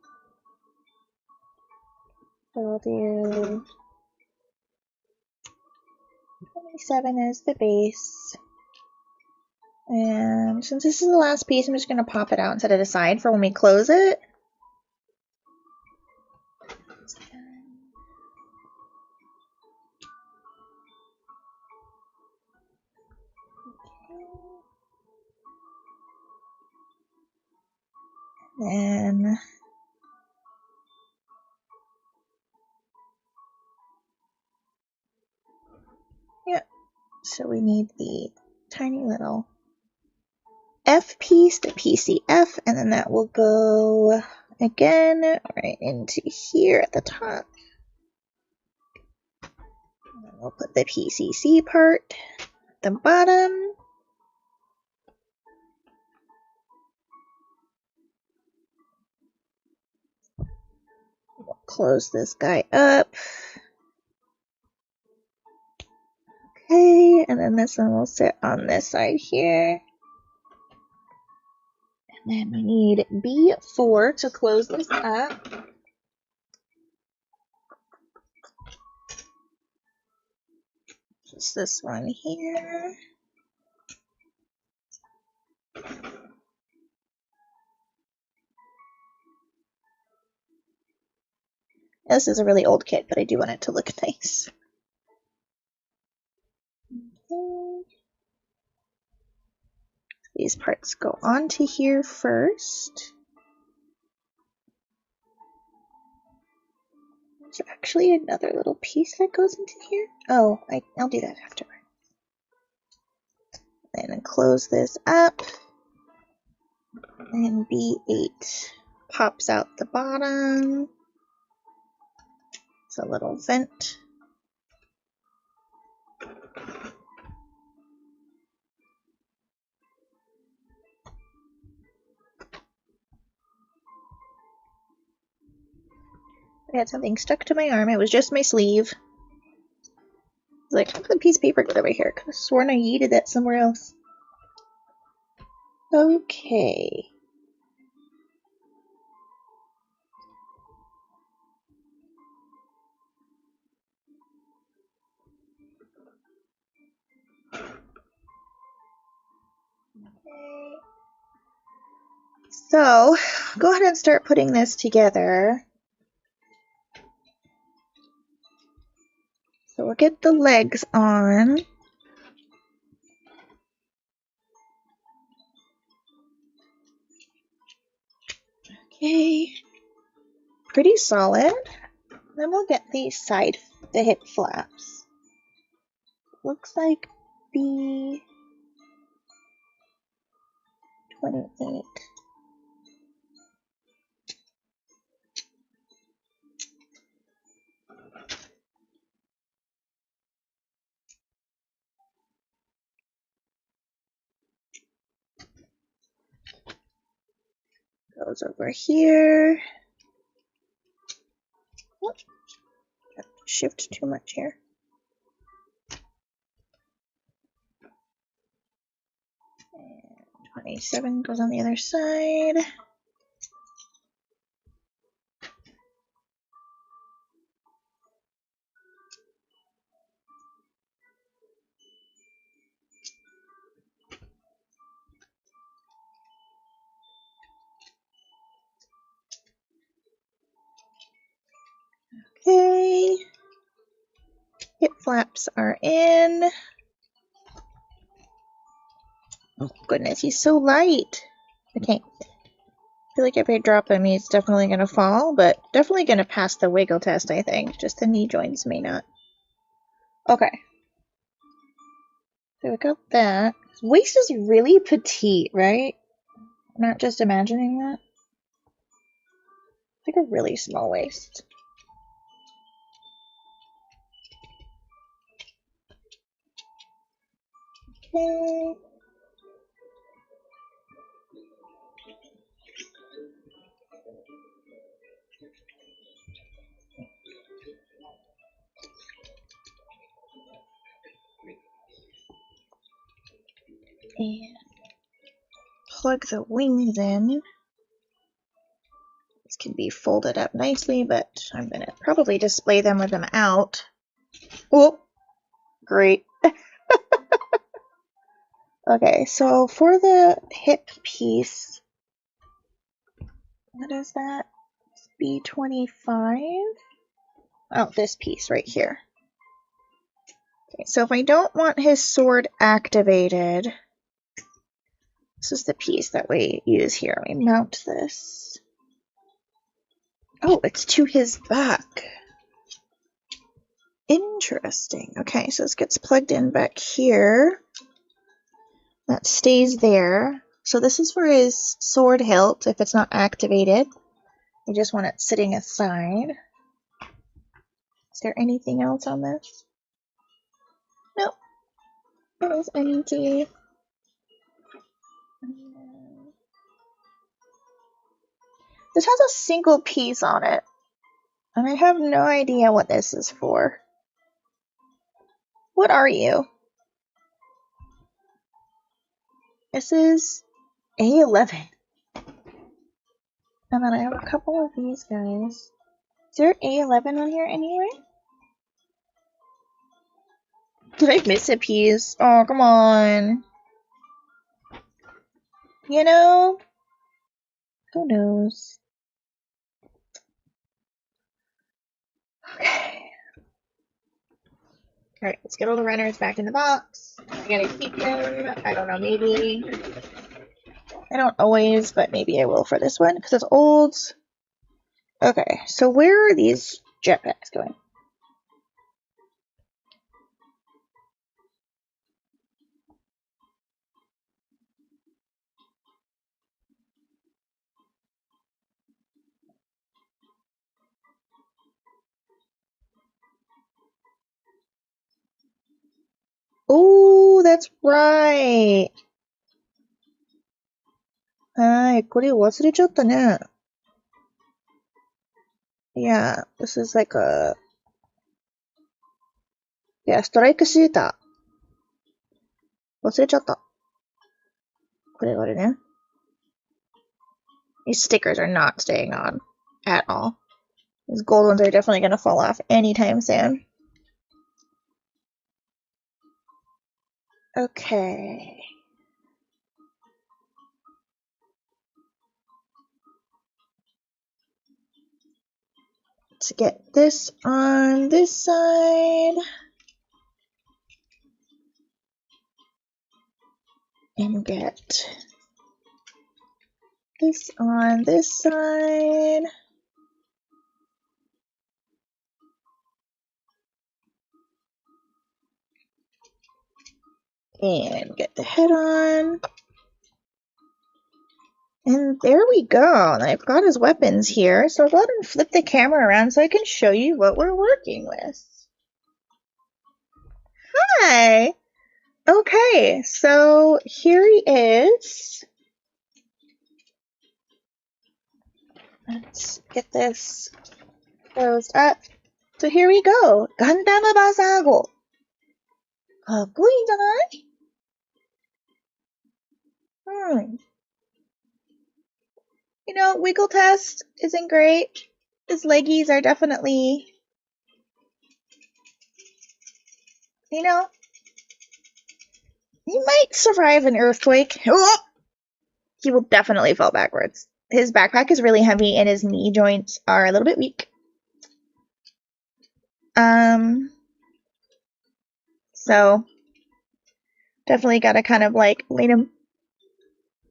So I'll do 27 is the base. And since this is the last piece, I'm just going to pop it out and set it aside for when we close it. Then yeah, so we need the tiny little F piece, the PCF, and then that will go again right into here at the top. And then we'll put the PCC part at the bottom. We'll close this guy up. Okay, and then this one will sit on this side here. And then we need B4 to close this up. Just this one here. This is a really old kit, but I do want it to look nice. Okay. These parts go onto here first. There's actually another little piece that goes into here. Oh, I'll do that afterwards. Then close this up. And B8 pops out the bottom. It's a little vent. I had something stuck to my arm. It was just my sleeve. I was like, how did the piece of paper get over here? I could have sworn I yeeted that somewhere else. Okay. So, go ahead and start putting this together. So we'll get the legs on. Okay. Pretty solid. Then we'll get the hip flaps. Looks like B28. Goes over here. Oh, have to shift too much here. And 27 goes on the other side. Okay. Hip flaps are in. Oh goodness, he's so light. Okay. I feel like if I drop him, he's definitely going to fall, but definitely going to pass the wiggle test, I think. Just the knee joints may not. Okay. So we got that. His waist is really petite, right? I'm not just imagining that. It's like a really small waist. Okay. And plug the wings in. These can be folded up nicely, but I'm going to probably display them with them out. Oh, Great. Okay, so for the hip piece, what is that? B25? Oh, this piece right here. Okay, so if I don't want his sword activated, this is the piece that we use here. We mount this. Oh, it's to his back. Interesting. Okay, so this gets plugged in back here. That stays there. So this is for his sword hilt if it's not activated. I just want it sitting aside. Is there anything else on this? Nope. It is empty. This has a single piece on it. And I have no idea what this is for. What are you? This is A11. And then I have a couple of these guys. Is there A11 on here anyway? Did I miss a piece? Oh, come on. You know? Who knows? Okay. Alright, let's get all the runners back in the box. I gotta keep them. I don't know, maybe. I don't always, but maybe I will for this one because it's old. Okay, so where are these jetpacks going? Oh, that's right. はい、これ忘れちゃったね。Yeah, this is like a... Yeah, ストライクシーター。忘れちゃった。これがあるね。These stickers are not staying on at all. These gold ones are definitely going to fall off anytime soon. Okay. Let's get this on this side. And get this on this side. And get the head on. And there we go. And I've got his weapons here. So I'll go ahead and flip the camera around so I can show you what we're working with. Hi! Okay, so here he is. Let's get this closed up. So here we go. Gundam Versago. かっこいいんじゃない? You know, wiggle test isn't great. His leggies are definitely, you know, he might survive an earthquake. Oh! He will definitely fall backwards. His backpack is really heavy and his knee joints are a little bit weak. So definitely gotta kind of like lean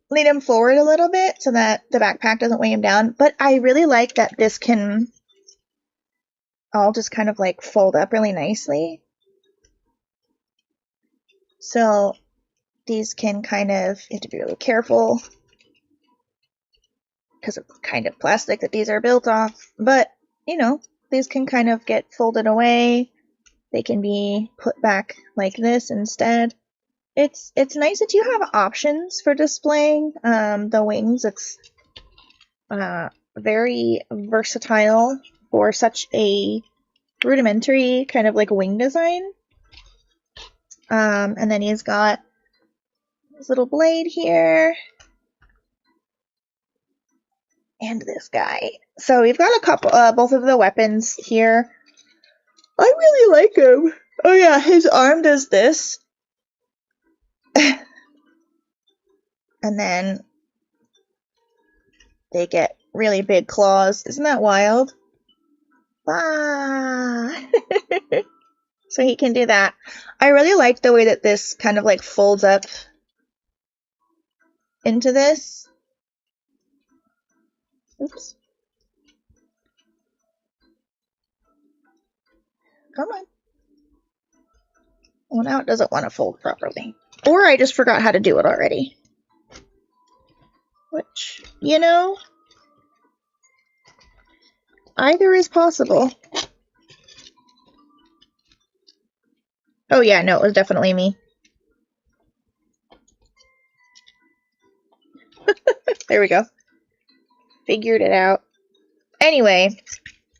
him forward a little bit so that the backpack doesn't weigh him down. But I really like that this can all just kind of like fold up really nicely. So these can kind of, you have to be really careful because of the kind of plastic that these are built off. But, you know, these can kind of get folded away. They can be put back like this instead. It's nice that you have options for displaying the wings. It's very versatile for such a rudimentary kind of like wing design. And then he's got this little blade here. And this guy. So we've got a couple, both of the weapons here. I really like him. Oh yeah, his arm does this. And then they get really big claws. Isn't that wild? Ah! So he can do that. I really like the way that this kind of like folds up into this. Oops. Come on. Well, now it doesn't want to fold properly. Or I just forgot how to do it already. Which, you know, either is possible. Oh yeah, no, it was definitely me. There we go. Figured it out. Anyway,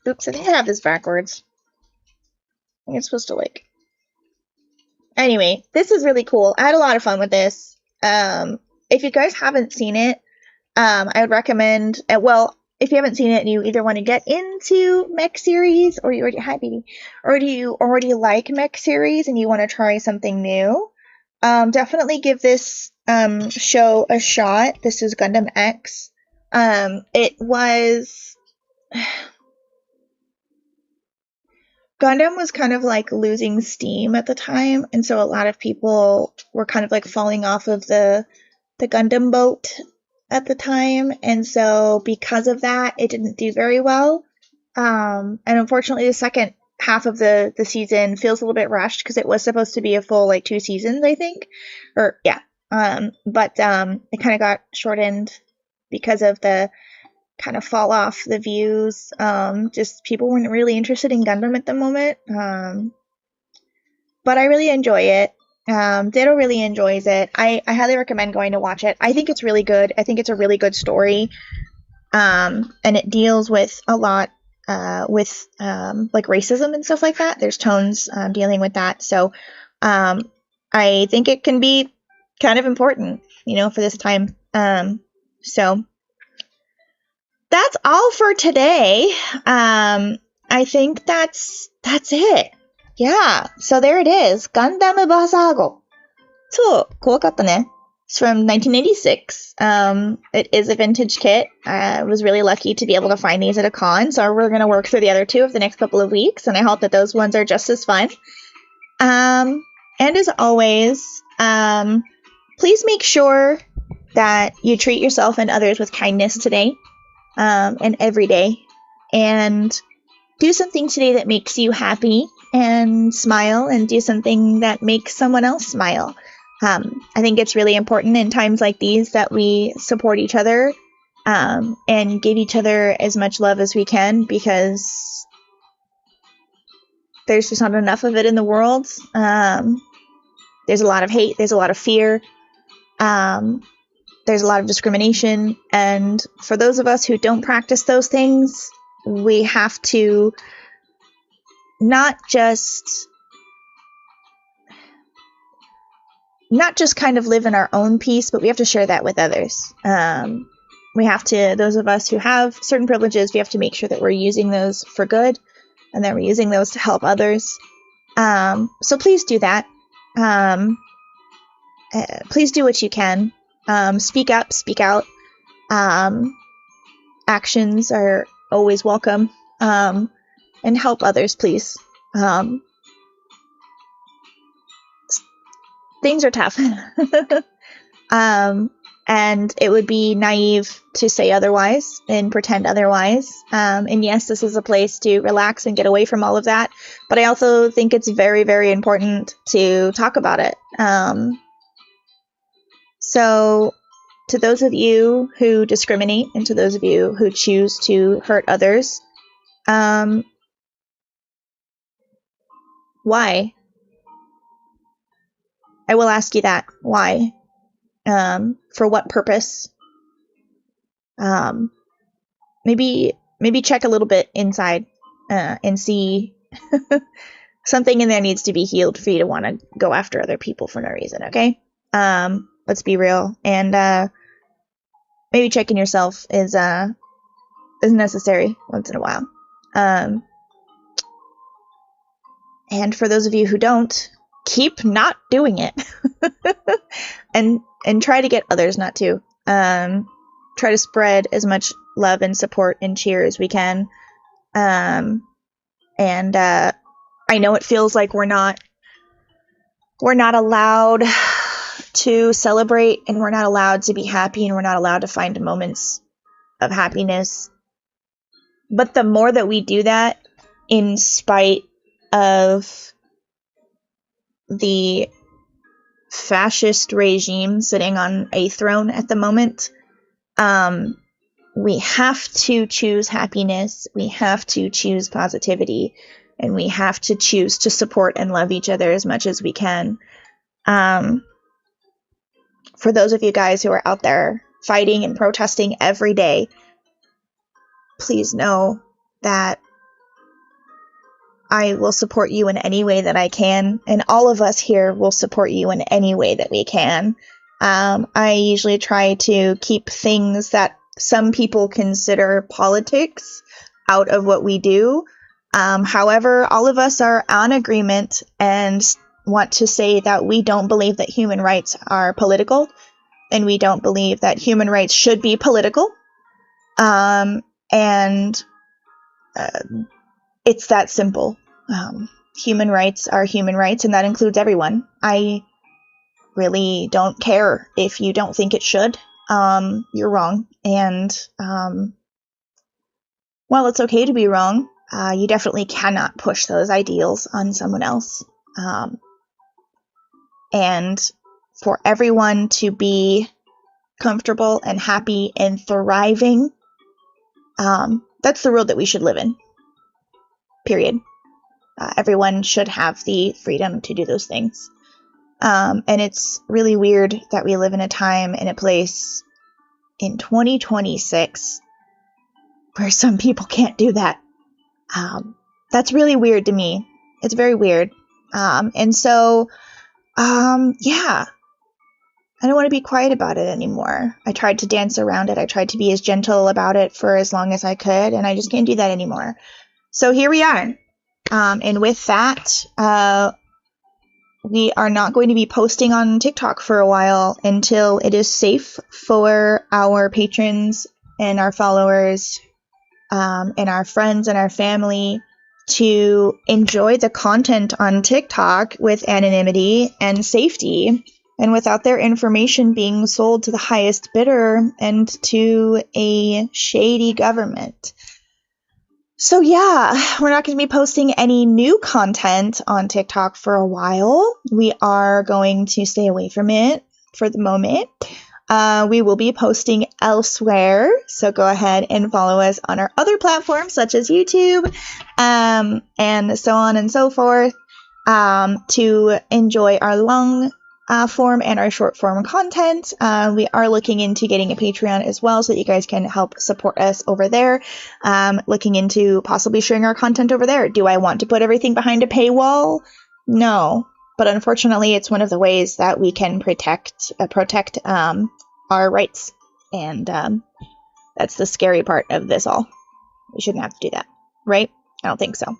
oops, I think I have this backwards. I think it's supposed to like... Anyway, this is really cool. I had a lot of fun with this. If you guys haven't seen it, I would recommend... well, if you haven't seen it and you either want to get into mech series, or you already... Hi, baby. Or do you already like mech series and you want to try something new, definitely give this show a shot. This is Gundam X. It was... Gundam was kind of like losing steam at the time, and so a lot of people were kind of like falling off of the Gundam boat at the time, and so because of that, it didn't do very well. And unfortunately, the second half of the season feels a little bit rushed because it was supposed to be a full like 2 seasons, I think, or yeah. But it kind of got shortened because of the kind of fall off the views. Just people weren't really interested in Gundam at the moment. But I really enjoy it. Ditto really enjoys it. I highly recommend going to watch it. I think it's really good. I think it's a really good story. And it deals with a lot with like racism and stuff like that. There's tones dealing with that. So I think it can be kind of important, you know, for this time. So that's all for today. I think that's it. Yeah, so there it is. Gundam Versago. So, 怖かったね. It's from 1986. It is a vintage kit. I was really lucky to be able to find these at a con, so we're going to work through the other two over the next couple of weeks, and I hope that those ones are just as fun. And as always, please make sure that you treat yourself and others with kindness today. And every day, and do something today that makes you happy and smile, and do something that makes someone else smile. I think it's really important in times like these that we support each other and give each other as much love as we can, because there's just not enough of it in the world. There's a lot of hate, there's a lot of fear, there's a lot of discrimination, and for those of us who don't practice those things, we have to not just kind of live in our own peace, but we have to share that with others. We have to, those of us who have certain privileges, we have to make sure that we're using those for good, and that we're using those to help others. So please do that. Please do what you can. Speak up, speak out. Actions are always welcome. And help others, please. Things are tough. And it would be naive to say otherwise and pretend otherwise. And yes, this is a place to relax and get away from all of that. But I also think it's very, very important to talk about it. So, to those of you who discriminate, and to those of you who choose to hurt others, why? I will ask you that. Why? For what purpose? Maybe check a little bit inside and see something in there needs to be healed for you to want to go after other people for no reason, okay? Let's be real. And maybe checking yourself is necessary once in a while. And for those of you who don't, keep not doing it. and try to get others not to. Try to spread as much love and support and cheer as we can. I know it feels like we're not allowed to celebrate, and we're not allowed to be happy, and we're not allowed to find moments of happiness. But the more that we do that, in spite of the fascist regime sitting on a throne at the moment, we have to choose happiness, we have to choose positivity, and we have to choose to support and love each other as much as we can. For those of you guys who are out there fighting and protesting every day, please know that I will support you in any way that I can, and all of us here will support you in any way that we can. I usually try to keep things that some people consider politics out of what we do. However, all of us are on agreement and want to say that we don't believe that human rights are political, and we don't believe that human rights should be political. It's that simple. Human rights are human rights, and that includes everyone. I really don't care if you don't think it should. You're wrong. And while it's okay to be wrong, you definitely cannot push those ideals on someone else. And for everyone to be comfortable and happy and thriving, that's the world that we should live in. Period. Everyone should have the freedom to do those things. And it's really weird that we live in a time and a place in 2026 where some people can't do that. That's really weird to me. It's very weird. Yeah. I don't want to be quiet about it anymore. I tried to dance around it. I tried to be as gentle about it for as long as I could, and I just can't do that anymore. So here we are. And with that, we are not going to be posting on TikTok for a while until it is safe for our patrons and our followers, and our friends and our family to enjoy the content on TikTok with anonymity and safety, and without their information being sold to the highest bidder and to a shady government. So yeah, we're not going to be posting any new content on TikTok for a while. We are going to stay away from it for the moment. We will be posting elsewhere, so go ahead and follow us on our other platforms such as YouTube, and so on and so forth, to enjoy our long form and our short form content. We are looking into getting a Patreon as well, so that you guys can help support us over there. Looking into possibly sharing our content over there. Do I want to put everything behind a paywall? No, but unfortunately, it's one of the ways that we can protect our rights, and that's the scary part of this all. We shouldn't have to do that, right? I don't think so.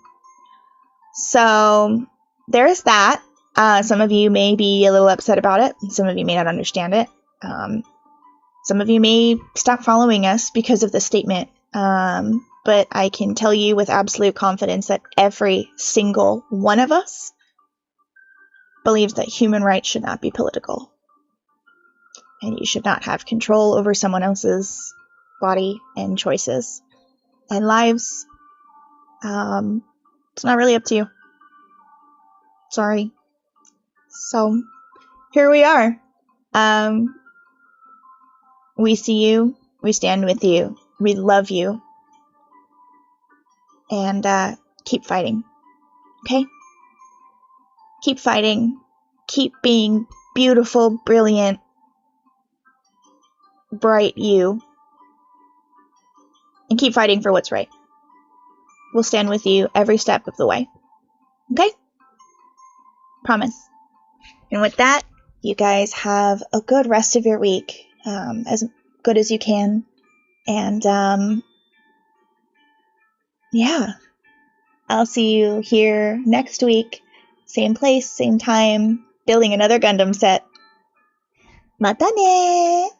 So there's that. Some of you may be a little upset about it. Some of you may not understand it. Some of you may stop following us because of the statement. But I can tell you with absolute confidence that every single one of us believes that human rights should not be political. And you should not have control over someone else's body and choices and lives. It's not really up to you. Sorry. So, here we are. We see you. We stand with you. We love you. And keep fighting. Okay? Keep fighting. Keep being beautiful, brilliant, bright you. And keep fighting for what's right. We'll stand with you every step of the way. Okay? Promise. And with that, you guys have a good rest of your week, as good as you can. And, yeah. I'll see you here next week. Same place, same time, building another Gundam set. Mata ne!